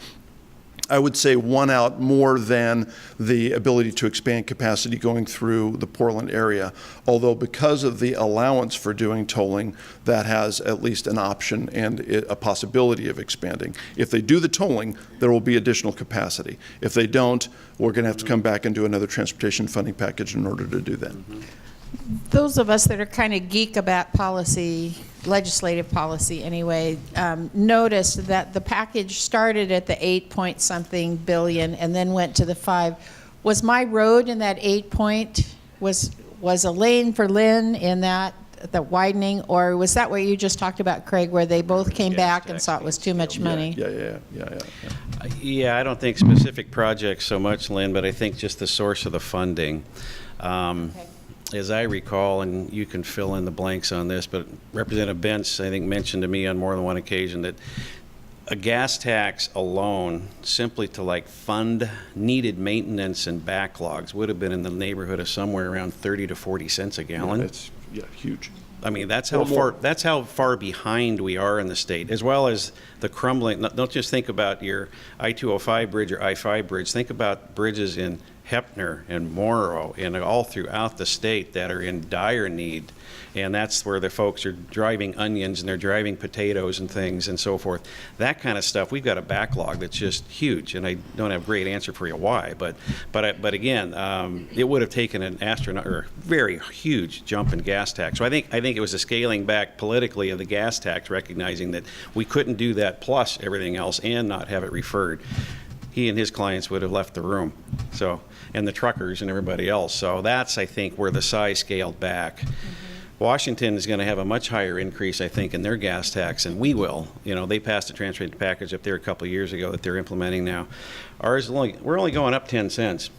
I would say, won out more than the ability to expand capacity going through the Portland area. Although because of the allowance for doing tolling, that has at least an option and a possibility of expanding. If they do the tolling, there will be additional capacity. If they don't, we're going to have to come back and do another transportation funding package in order to do that. Those of us that are kind of geek about policy, legislative policy anyway, noticed that the package started at the 8-point-something billion and then went to the 5. Was my road in that 8-point, was a lane for Lynn in that, the widening, or was that what you just talked about, Craig, where they both came back and saw it was too much money? Yeah, I don't think specific projects so much, Lynn, but I think just the source of the funding. Okay. As I recall, and you can fill in the blanks on this, but Representative Bentz, I think, mentioned to me on more than one occasion that a gas tax alone, simply to fund needed maintenance and backlogs, would have been in the neighborhood of somewhere around 30 to 40 cents a gallon. It's huge. I mean, that's how far behind we are in the state, as well as the crumbling. Don't just think about your I-205 bridge or I-5 bridge. Think about bridges in Heppner and Morrow and all throughout the state that are in dire need. And that's where the folks are driving onions and they're driving potatoes and things and so forth. That kind of stuff, we've got a backlog that's just huge. And I don't have a great answer for you why. But again, it would have taken an very huge jump in gas tax. So I think it was a scaling back politically of the gas tax, recognizing that we couldn't do that plus everything else and not have it referred. He and his clients would have left the room. So, and the truckers and everybody else. So that's, I think, where the size scaled back. Washington is going to have a much higher increase, I think, in their gas tax, and we will. You know, they passed a transportation package up there a couple of years ago that they're implementing now. Ours, we're only going up 10 cents,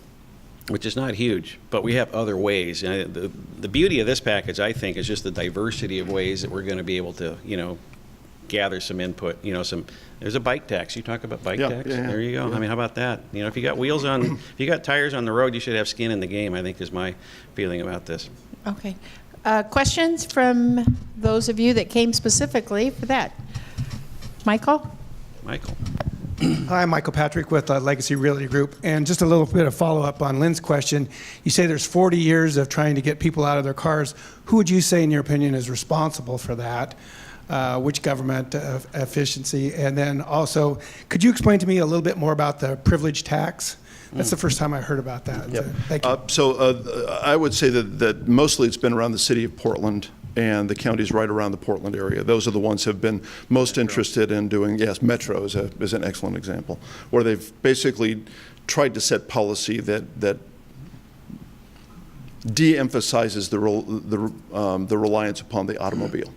which is not huge, but we have other ways. And the beauty of this package, I think, is just the diversity of ways that we're going to be able to, gather some input. There's a bike tax. You talk about bike tax. Yeah. There you go. Yeah. I mean, how about that? If you got if you got tires on the road, you should have skin in the game, I think, is my feeling about this. Okay. Questions from those of you that came specifically for that? Michael? Hi, I'm Michael Patrick with Legacy Realty Group. And just a little bit of follow-up on Lynn's question. You say there's 40 years of trying to get people out of their cars. Who would you say, in your opinion, is responsible for that? Which government efficiency? And then also, could you explain to me a little bit more about the privilege tax? That's the first time I heard about that. Yep. Thank you. I would say that mostly it's been around the city of Portland and the counties right around the Portland area. Those are the ones who have been most interested in doing, yes, Metro is an excellent example, where they've basically tried to set policy that de-emphasizes the reliance upon the automobile.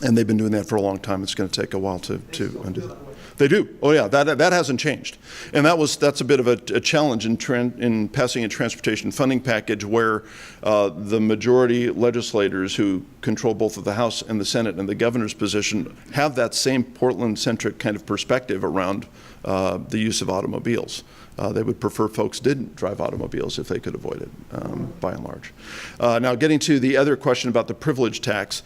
And they've been doing that for a long time. It's going to take a while to undo that. They do. Oh yeah, that hasn't changed, and that's a bit of a challenge in passing a transportation funding package where the majority legislators who control both of the House and the Senate and the governor's position have that same Portland-centric kind of perspective around the use of automobiles. They would prefer folks didn't drive automobiles if they could avoid it, by and large. Now, getting to the other question about the privilege tax.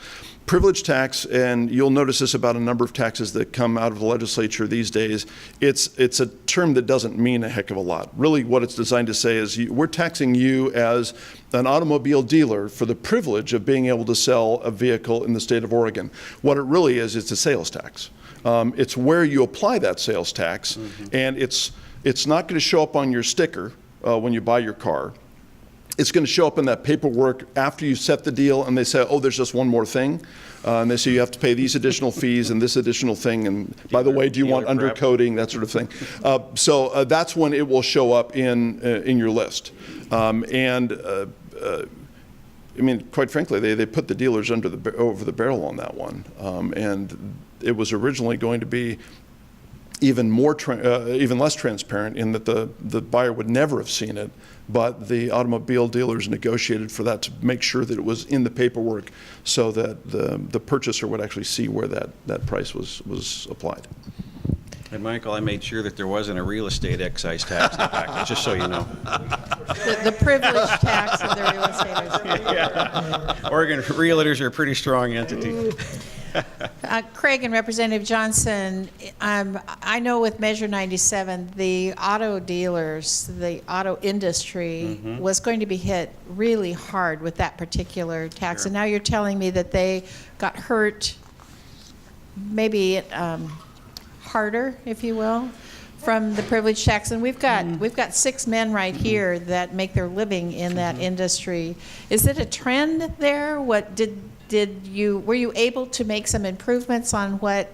Privilege tax, and you'll notice this about a number of taxes that come out of the legislature these days, it's a term that doesn't mean a heck of a lot. Really what it's designed to say is we're taxing you as an automobile dealer for the privilege of being able to sell a vehicle in the state of Oregon. What it really is, it's a sales tax. It's where you apply that sales tax, and it's not going to show up on your sticker when you buy your car. It's going to show up in that paperwork after you set the deal, and they say, oh, there's just one more thing. And they say you have to pay these additional fees and this additional thing. And by the way, do you want undercoating, that sort of thing. So that's when it will show up in your list. I mean, quite frankly, they put the dealers over the barrel on that one. And it was originally going to be even less transparent in that the buyer would never have seen it, but the automobile dealers negotiated for that to make sure that it was in the paperwork so that the purchaser would actually see where that price was applied. And Michael, I made sure that there wasn't a real estate excise tax in the package, just so you know. The privilege tax of the real estate. Yeah. Oregon realtors are a pretty strong entity. Craig and Representative Johnson, I know with Measure 97, the auto dealers, the auto industry was going to be hit really hard with that particular tax. Sure. And now you're telling me that they got hurt maybe harder, if you will, from the privilege tax. And we've got 6 men right here that make their living in that industry. Is it a trend there? What were you able to make some improvements on what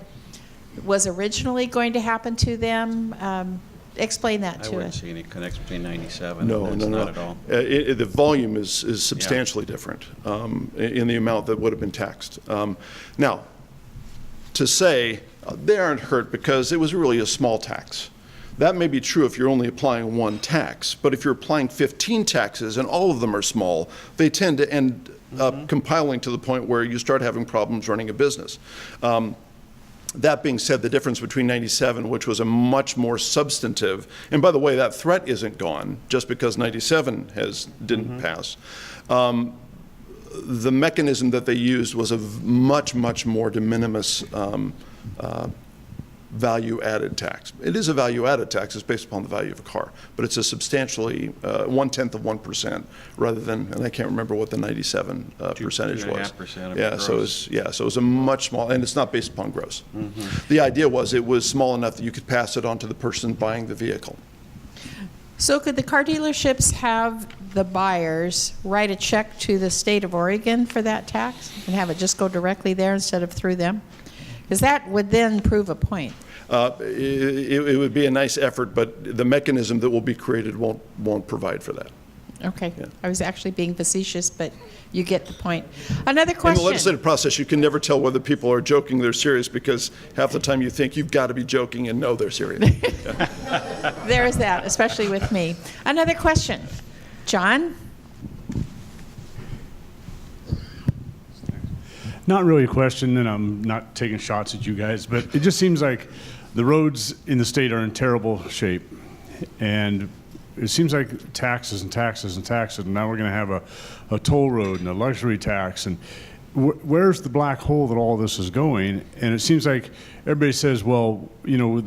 was originally going to happen to them? Explain that to us. I wouldn't see any connection between 97 No, and not at all. The volume is substantially different in the amount that would have been taxed. Now, to say they aren't hurt because it was really a small tax. That may be true if you're only applying one tax, but if you're applying 15 taxes and all of them are small, they tend to end up compiling to the point where you start having problems running a business. That being said, the difference between 97, which was a much more substantive, and by the way, that threat isn't gone just because 97 didn't pass. The mechanism that they used was a much, much more de minimis value-added tax. It is a value-added tax. It's based upon the value of a car, but it's a substantially 1/10 of 1% rather than, and I can't remember what the 97 percentage was. 2.5% of yeah, gross. So it was a much small, and it's not based upon gross. The idea was it was small enough that you could pass it on to the person buying the vehicle. So could the car dealerships have the buyers write a check to the state of Oregon for that tax and have it just go directly there instead of through them? Because that would then prove a point. It would be a nice effort, but the mechanism that will be created won't provide for that. Okay. Yeah. I was actually being facetious, but you get the point. Another question. In the legislative process, you can never tell whether people are joking or they're serious because half the time you think you've got to be joking and no, they're serious. There is that, especially with me. Another question. John? Not really a question, and I'm not taking shots at you guys, but it just seems like the roads in the state are in terrible shape. And it seems like taxes and taxes and taxes, and now we're going to have a toll road and a luxury tax. And where's the black hole that all this is going? And it seems like everybody says, well, you know,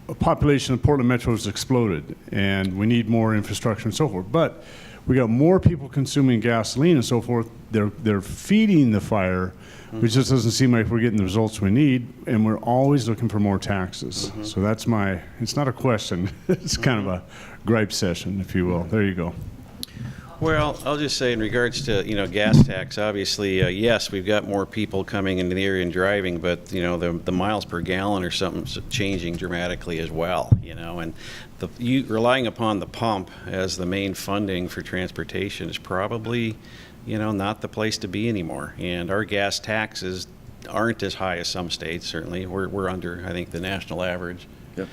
population of Portland Metro has exploded, and we need more infrastructure and so forth. But we got more people consuming gasoline and so forth. They're feeding the fire, which just doesn't seem like we're getting the results we need, and we're always looking for more taxes. So that's it's not a question, it's kind of a gripe session, if you will. There you go. Well, I'll just say in regards to, gas tax, obviously, yes, we've got more people coming into the area and driving, but, the miles per gallon or something's changing dramatically as well, and relying upon the pump as the main funding for transportation is probably, not the place to be anymore. And our gas taxes aren't as high as some states, certainly. We're under, I think, the national average. Yep.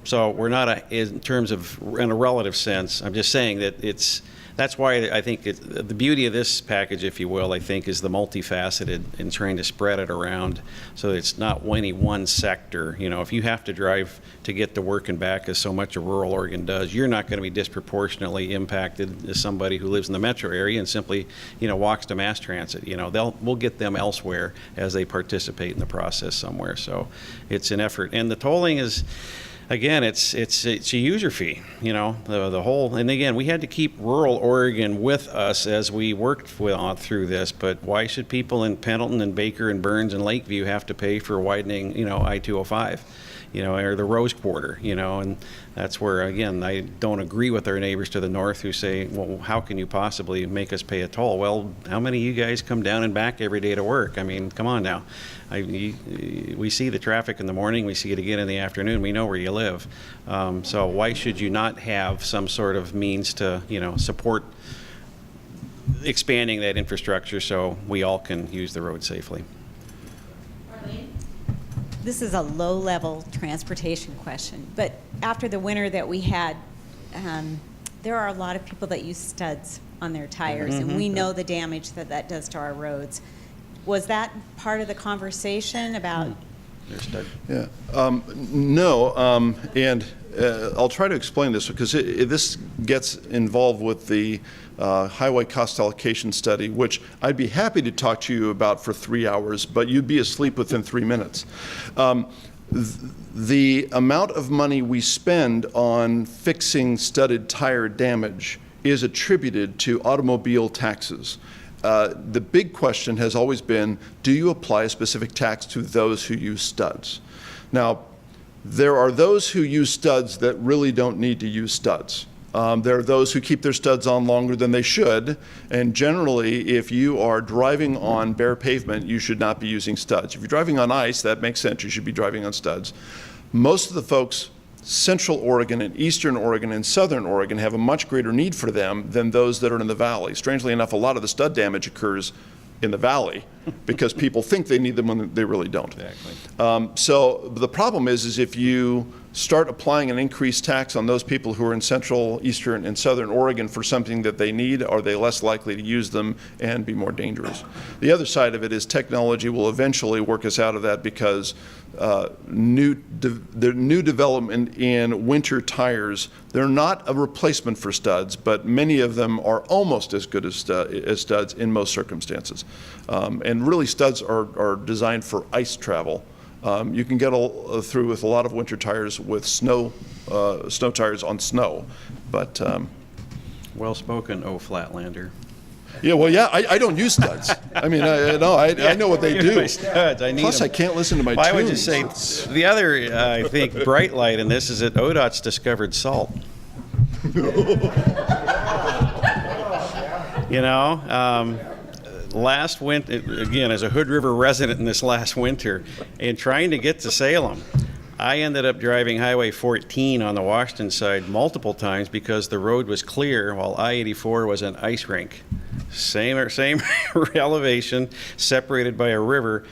So we're not, in terms of, in a relative sense, I'm just saying that that's why I think the beauty of this package, if you will, I think, is the multifaceted and trying to spread it around so that it's not any one sector. If you have to drive to get to work and back, as so much of rural Oregon does, you're not going to be disproportionately impacted as somebody who lives in the metro area and simply, walks to mass transit. We'll get them elsewhere as they participate in the process somewhere. So it's an effort. And the tolling is, again, it's a user fee, the whole, and again, we had to keep rural Oregon with us as we worked through this, but why should people in Pendleton and Baker and Burns and Lakeview have to pay for widening, I-205, or the Rose Quarter, and that's where, again, I don't agree with our neighbors to the north who say, well, how can you possibly make us pay a toll? Well, how many of you guys come down and back every day to work? I mean, come on now. We see the traffic in the morning, we see it again in the afternoon, we know where you live. So why should you not have some sort of means to, support expanding that infrastructure so we all can use the road safely? This is a low-level transportation question, but after the winter that we had, there are a lot of people that use studs on their tires, and we know the damage that does to our roads. Was that part of the conversation about? Yeah. No, and I'll try to explain this because this gets involved with the highway cost allocation study, which I'd be happy to talk to you about for 3 hours, but you'd be asleep within 3 minutes. The amount of money we spend on fixing studded tire damage is attributed to automobile taxes. The big question has always been, do you apply a specific tax to those who use studs? Now, there are those who use studs that really don't need to use studs. There are those who keep their studs on longer than they should, and generally, if you are driving on bare pavement, you should not be using studs. If you're driving on ice, that makes sense. You should be driving on studs. Most of the folks, Central Oregon and Eastern Oregon and Southern Oregon, have a much greater need for them than those that are in the valley. Strangely enough, a lot of the stud damage occurs in the valley because people think they need them when they really don't. Exactly. So the problem is if you start applying an increased tax on those people who are in Central, Eastern, and Southern Oregon for something that they need, are they less likely to use them and be more dangerous? The other side of it is technology will eventually work us out of that because the new development in winter tires, they're not a replacement for studs, but many of them are almost as good as studs in most circumstances. And really studs are designed for ice travel. You can get through with a lot of winter tires with snow tires on snow, but Well spoken, oh Flatlander. yeah, well, yeah, I don't use studs. I mean, I know what they do. Studs, I need Plus, them. I can't listen to my Well, I would tunes. just say the other, I think, bright light in this is that ODOT's discovered salt. Last winter, again, as a Hood River resident in this last winter, and trying to get to Salem, I ended up driving Highway 14 on the Washington side multiple times because the road was clear while I-84 was an ice rink. Same elevation, separated by a river.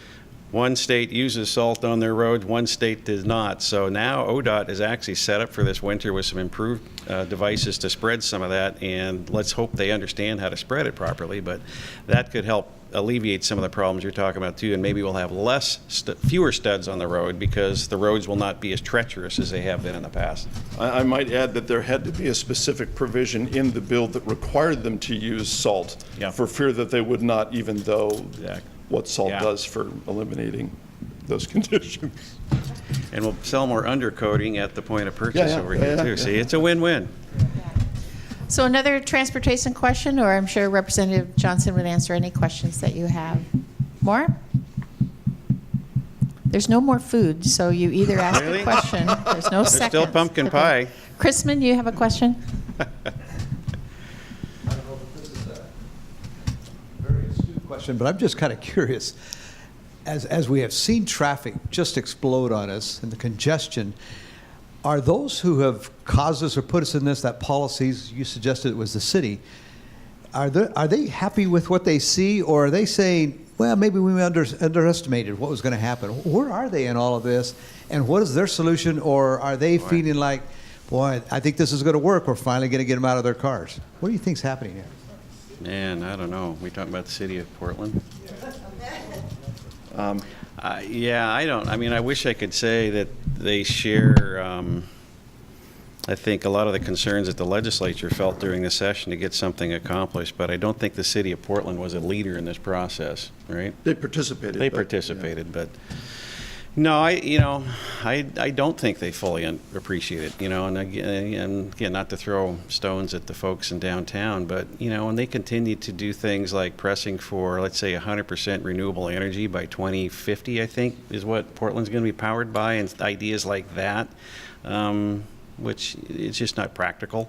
One state uses salt on their roads, one state does not. So now ODOT is actually set up for this winter with some improved devices to spread some of that, and let's hope they understand how to spread it properly. But that could help alleviate some of the problems you're talking about too, and maybe we'll have fewer studs on the road because the roads will not be as treacherous as they have been in the past. I might add that there had to be a specific provision in the bill that required them to use salt for fear that they would not, even though what salt does for eliminating those conditions. And we'll sell more undercoating at the point of purchase over here, too. Yeah. See, it's a win-win. So another transportation question, or I'm sure Representative Johnson would answer any questions that you have. More? There's no more food, so you either ask Really? a question. There's no There's seconds. still pumpkin Okay. pie. Chrisman, you have a question? Very astute question, but I'm just kind of curious. As we have seen traffic just explode on us and the congestion, are those who have caused us or put us in this, that policies, you suggested it was the city, are they happy with what they see, or are they saying, well, maybe we underestimated what was going to happen? Where are they in all of this, and what is their solution, or are they feeling like, boy, I think this is going to work, we're finally going to get them out of their cars? What do you think's happening here? Man, I don't know. We talking about the city of Portland? Yeah, I don't. I mean, I wish I could say that they share, I think, a lot of the concerns that the legislature felt during the session to get something accomplished, but I don't think the city of Portland was a leader in this process, right? They participated. They but, participated, but no, I don't think they fully appreciate it, and again, not to throw stones at the folks in downtown, but, when they continue to do things like pressing for, let's say, 100% renewable energy by 2050, I think, is what Portland's going to be powered by, and ideas like that, which it's just not practical.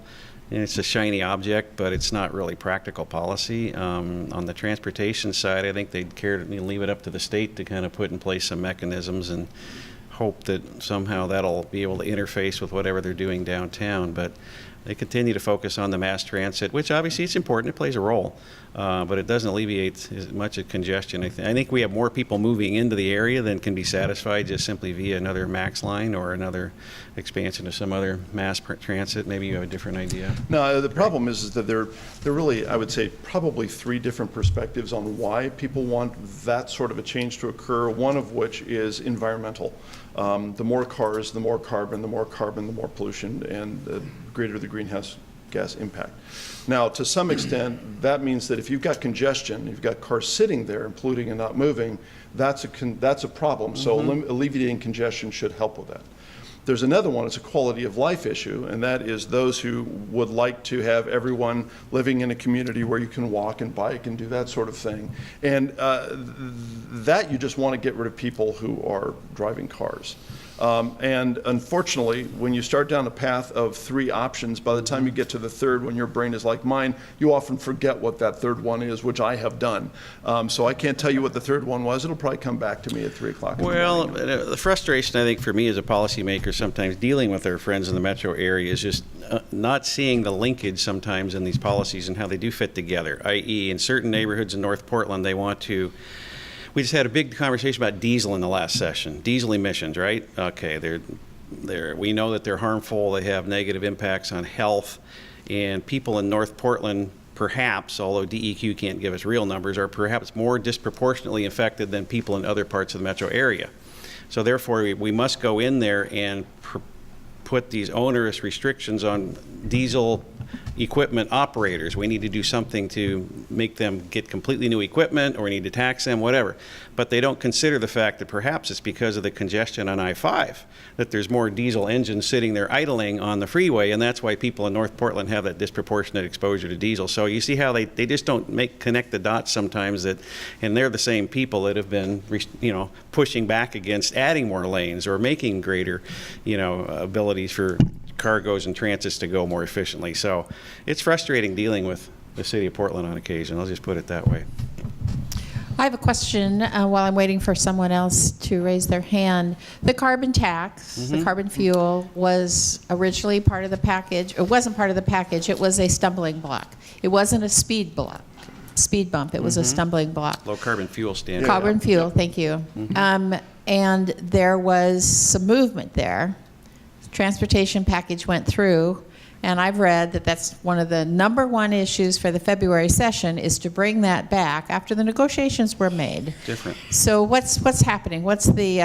And it's a shiny object, but it's not really practical policy. On the transportation side, I think they'd care to leave it up to the state to kind of put in place some mechanisms and hope that somehow that'll be able to interface with whatever they're doing downtown. But they continue to focus on the mass transit, which obviously it's important, it plays a role, but it doesn't alleviate as much of congestion. I think we have more people moving into the area than can be satisfied just simply via another MAX line or another expansion of some other mass transit. Maybe you have a different idea. No, the problem is that there are really, I would say, probably three different perspectives on why people want that sort of a change to occur, one of which is environmental. The more cars, the more carbon, the more pollution, and the greater the greenhouse gas impact. Now, to some extent, that means that if you've got congestion, you've got cars sitting there and polluting and not moving, that's a problem. So alleviating congestion should help with that. There's another one, it's a quality of life issue, and that is those who would like to have everyone living in a community where you can walk and bike and do that sort of thing. And that you just want to get rid of people who are driving cars. And unfortunately, when you start down a path of three options, by the time you get to the third, when your brain is like mine, you often forget what that third one is, which I have done. So I can't tell you what the third one was. It'll probably come back to me at 3 o'clock in the morning. Well, the frustration, I think, for me as a policymaker sometimes dealing with our friends in the metro area is just not seeing the linkage sometimes in these policies and how they do fit together, i.e. in certain neighborhoods in North Portland, they want to. We just had a big conversation about diesel in the last session. Diesel emissions, right? Okay, we know that they're harmful. They have negative impacts on health. And people in North Portland, perhaps, although DEQ can't give us real numbers, are perhaps more disproportionately affected than people in other parts of the metro area. So therefore, we must go in there and put these onerous restrictions on diesel equipment operators. We need to do something to make them get completely new equipment, or we need to tax them, whatever. But they don't consider the fact that perhaps it's because of the congestion on I-5 that there's more diesel engines sitting there idling on the freeway, and that's why people in North Portland have that disproportionate exposure to diesel. So you see how they just don't connect the dots sometimes, and they're the same people that have been pushing back against adding more lanes or making greater abilities for cargoes and transits to go more efficiently. So it's frustrating dealing with the city of Portland on occasion. I'll just put it that way. I have a question while I'm waiting for someone else to raise their hand. The carbon tax, the carbon fuel, was originally part of the package. It wasn't part of the package. It was a stumbling block. It wasn't a speed bump. It was a stumbling block. Low carbon fuel standard. Carbon fuel, thank you. And there was some movement there. Transportation package went through, and I've read that that's one of the number one issues for the February session is to bring that back after the negotiations were made. Different. So what's happening? What's the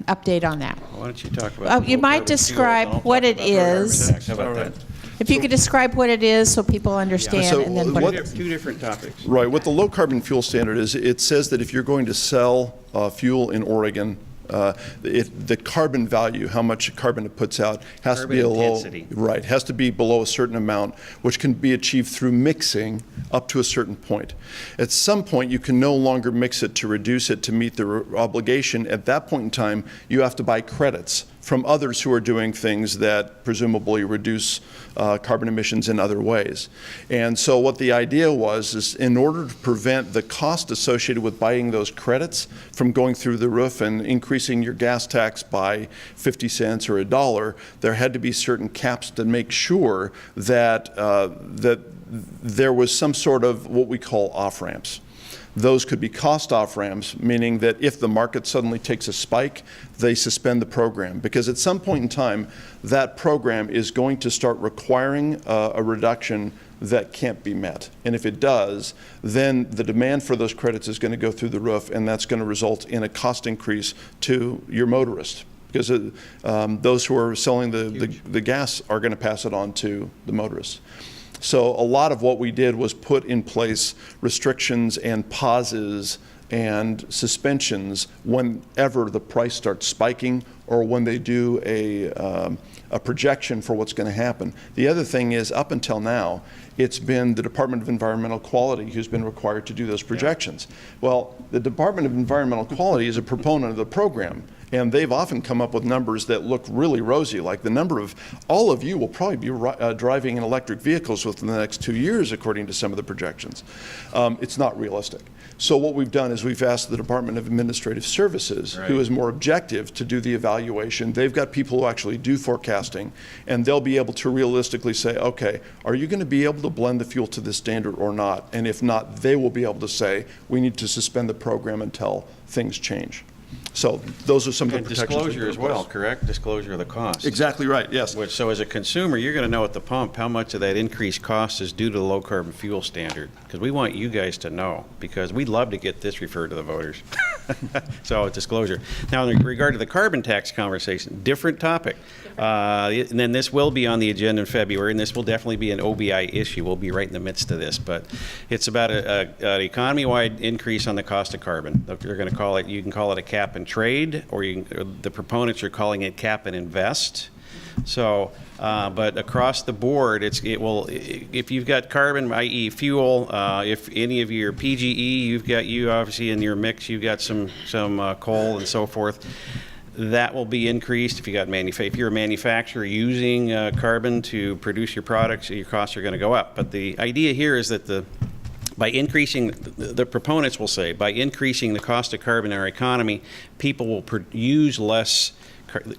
update on that? Why don't you talk about You might describe what it is. How about that? If you could describe what it is so people understand, So and then what- Two different topics. Right. What the low carbon fuel standard is, it says that if you're going to sell fuel in Oregon, the carbon value, how much carbon it puts out, has to be Carbon below, intensity. right, has to be below a certain amount, which can be achieved through mixing up to a certain point. At some point, you can no longer mix it to reduce it to meet the obligation. At that point in time, you have to buy credits from others who are doing things that presumably reduce carbon emissions in other ways. And so what the idea was is, in order to prevent the cost associated with buying those credits from going through the roof and increasing your gas tax by 50 cents or $1, there had to be certain caps to make sure that that there was some sort of what we call off-ramps. Those could be cost off-ramps, meaning that if the market suddenly takes a spike, they suspend the program. Because at some point in time, that program is going to start requiring a reduction that can't be met. And if it does, then the demand for those credits is going to go through the roof, and that's going to result in a cost increase to your motorist. Because those who are selling the gas are going to pass it on to the motorists. So a lot of what we did was put in place restrictions and pauses and suspensions whenever the price starts spiking or when they do a projection for what's going to happen. The other thing is, up until now, it's been the Department of Environmental Quality who's been required to do those projections. Well, the Department of Environmental Quality is a proponent of the program. And they've often come up with numbers that look really rosy, like the number of, all of you will probably be driving in electric vehicles within the next 2 years, according to some of the projections. It's not realistic. So what we've done is we've asked the Department of Administrative Services, who is more objective, to do the evaluation. They've got people who actually do forecasting, and they'll be able to realistically say, okay, are you going to be able to blend the fuel to this standard or not? And if not, they will be able to say, we need to suspend the program until things change. So those are some of the protections. Disclosure as well, correct? Disclosure of the cost. Exactly right, yes. So as a consumer, you're going to know at the pump how much of that increased cost is due to the low carbon fuel standard. Because we want you guys to know, because we'd love to get this referred to the voters. So disclosure. Now, in regard to the carbon tax conversation, different topic. And then this will be on the agenda in February, and this will definitely be an OBI issue. We'll be right in the midst of this. But it's about an economy-wide increase on the cost of carbon. They're going to call it, you can call it a cap and trade, or the proponents are calling it cap and invest. So, but across the board, it will, if you've got carbon, i.e. fuel, if any of your PGE, you obviously in your mix, you've got some coal and so forth, that will be increased. If you're a manufacturer using carbon to produce your products, your costs are going to go up. But the idea here is that by increasing, the proponents will say, by increasing the cost of carbon in our economy, people will use less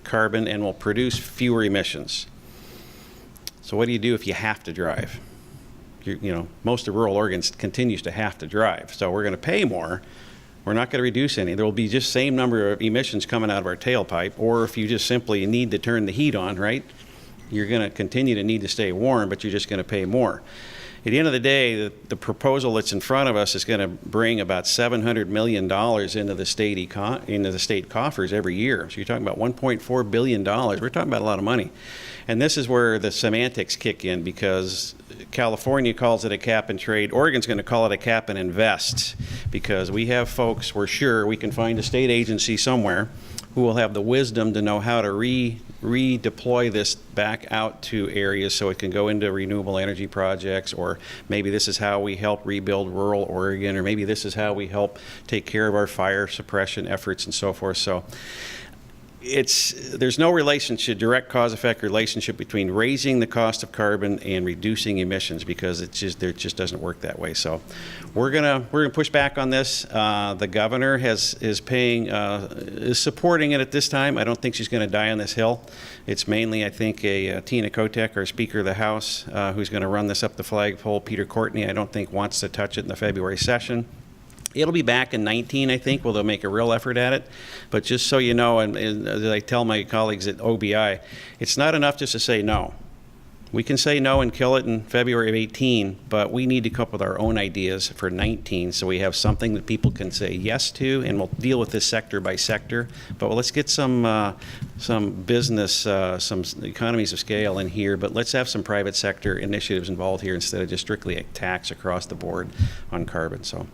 carbon and will produce fewer emissions. So what do you do if you have to drive? Most of rural Oregon continues to have to drive. So we're going to pay more. We're not going to reduce any. There will be just same number of emissions coming out of our tailpipe. Or if you just simply need to turn the heat on, right, you're going to continue to need to stay warm, but you're just going to pay more. At the end of the day, the proposal that's in front of us is going to bring about $700 million into the state coffers every year. So you're talking about $1.4 billion. We're talking about a lot of money. And this is where the semantics kick in, because California calls it a cap and trade. Oregon's going to call it a cap and invest, because we have folks, we're sure we can find a state agency somewhere who will have the wisdom to know how to redeploy this back out to areas so it can go into renewable energy projects, or maybe this is how we help rebuild rural Oregon, or maybe this is how we help take care of our fire suppression efforts and so forth. So there's no direct cause-effect relationship between raising the cost of carbon and reducing emissions, because it just doesn't work that way. So we're gonna push back on this. The governor is supporting it at this time. I don't think she's going to die on this hill. It's mainly, I think, Tina Kotek, our Speaker of the House, who's going to run this up the flagpole. Peter Courtney, I don't think, wants to touch it in the February session. It'll be back in 19, I think, where they'll make a real effort at it. But just so you know, and as I tell my colleagues at OBI, it's not enough just to say no. We can say no and kill it in February of 18, but we need to come up with our own ideas for 19, so we have something that people can say yes to, and we'll deal with this sector by sector. But let's get some business, some economies of scale in here, but let's have some private sector initiatives involved here instead of just strictly a tax across the board on carbon. So.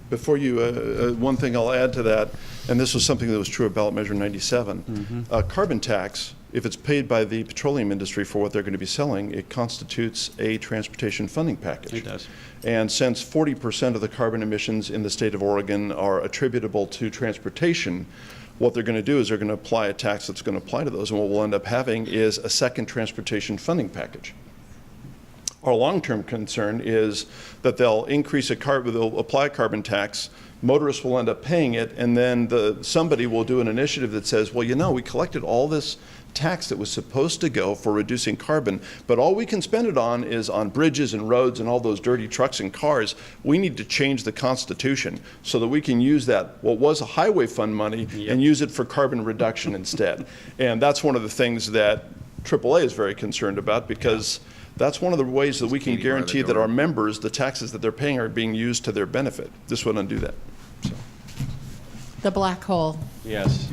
Before you, one thing I'll add to that, and this was something that was true of ballot measure 97, carbon tax, if it's paid by the petroleum industry for what they're going to be selling, it constitutes a transportation funding package. It does. And since 40% of the carbon emissions in the state of Oregon are attributable to transportation, what they're going to do is they're going to apply a tax that's going to apply to those, and what we'll end up having is a second transportation funding package. Our long-term concern is that they'll they'll apply a carbon tax, motorists will end up paying it, and then somebody will do an initiative that says, well, you know, we collected all this tax that was supposed to go for reducing carbon, but all we can spend it on is on bridges and roads and all those dirty trucks and cars. We need to change the Constitution so that we can use that, what was a highway fund money, and use it for carbon reduction instead. And that's one of the things that AAA is very concerned about, because that's one of the ways that we can guarantee that our members, the taxes that they're paying, are being used to their benefit. This would undo that. So. The black hole. Yes.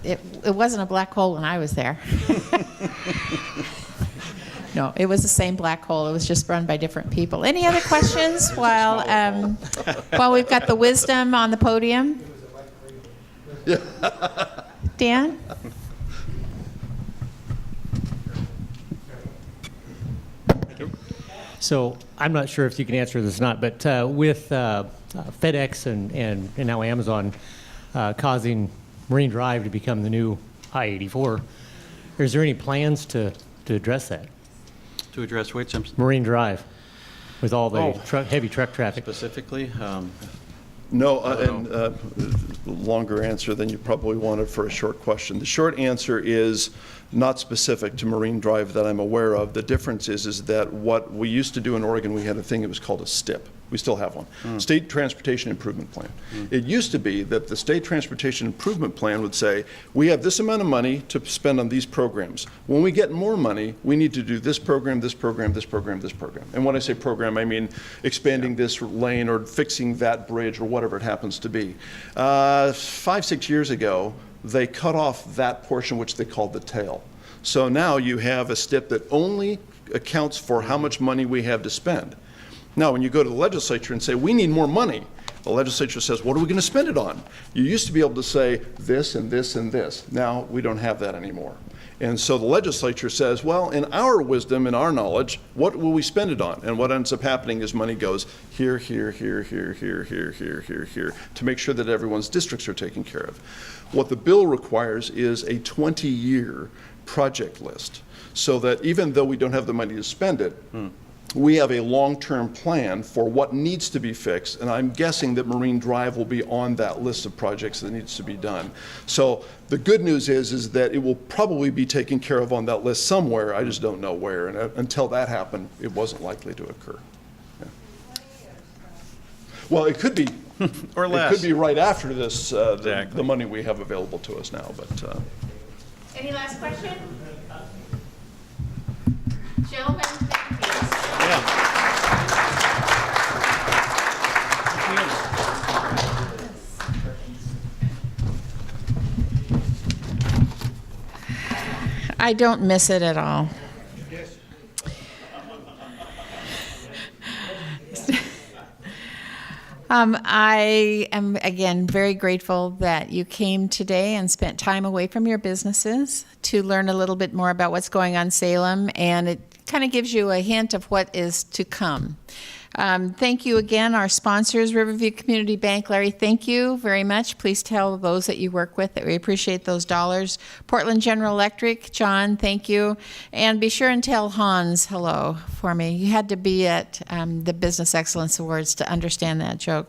It wasn't a black hole when I was there. No, it was the same black hole. It was just run by different people. Any other questions while we've got the wisdom on the podium? Dan? So I'm not sure if you can answer this or not, but with FedEx and now Amazon causing Marine Drive to become the new I-84, is there any plans to address that? To address which? Marine Drive, with all the Oh. heavy truck traffic. Specifically? No, longer answer than you probably wanted for a short question. The short answer is not specific to Marine Drive that I'm aware of. The difference is that what we used to do in Oregon, we had a thing that was called a STIP. We still have one, State Transportation Improvement Plan. It used to be that the State Transportation Improvement Plan would say, we have this amount of money to spend on these programs. When we get more money, we need to do this program, this program, this program, this program. And when I say program, I mean expanding this lane or fixing that bridge or whatever it happens to be. 5-6 years ago, they cut off that portion which they called the tail. So now you have a STIP that only accounts for how much money we have to spend. Now, when you go to the legislature and say, we need more money, the legislature says, what are we going to spend it on? You used to be able to say this and this and this. Now, we don't have that anymore. And so the legislature says, well, in our wisdom and our knowledge, what will we spend it on? And what ends up happening is money goes here, here, here, here, here, here, here, here, here, to make sure that everyone's districts are taken care of. What the bill requires is a 20-year project list, so that even though we don't have the money to spend it, we have a long-term plan for what needs to be fixed, and I'm guessing that Marine Drive will be on that list of projects that needs to be done. So the good news is that it will probably be taken care of on that list somewhere. I just don't know where, and until that happened, it wasn't likely to occur. Yeah. Well, it could be, Or less. It could be right after this, Exactly. the money we have available to us now, but. Any last question? Gentlemen, thank you. I don't miss it at all. I am, again, very grateful that you came today and spent time away from your businesses to learn a little bit more about what's going on in Salem, and it kind of gives you a hint of what is to come. Thank you again, our sponsors, Riverview Community Bank. Larry, thank you very much. Please tell those that you work with that we appreciate those dollars. Portland General Electric, John, thank you. And be sure and tell Hans hello for me. You had to be at the Business Excellence Awards to understand that joke.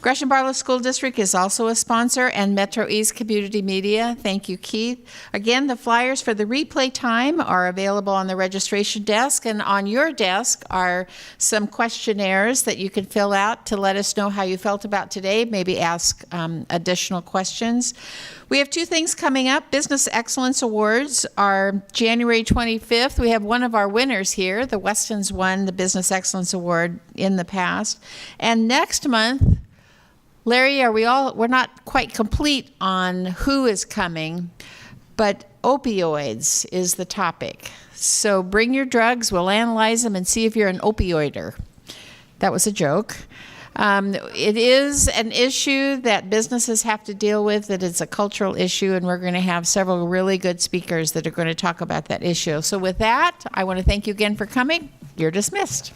Gresham Barlow School District is also a sponsor, and MetroEast Community Media. Thank you, Keith. Again, the flyers for the replay time are available on the registration desk, and on your desk are some questionnaires that you can fill out to let us know how you felt about today, maybe ask additional questions. We have two things coming up. Business Excellence Awards are January 25th. We have one of our winners here. The Westons won the Business Excellence Award in the past. And next month, Larry, we're not quite complete on who is coming, but opioids is the topic. So bring your drugs, we'll analyze them and see if you're an opioider. That was a joke. It is an issue that businesses have to deal with, that it's a cultural issue, and we're going to have several really good speakers that are going to talk about that issue. So with that, I want to thank you again for coming. You're dismissed.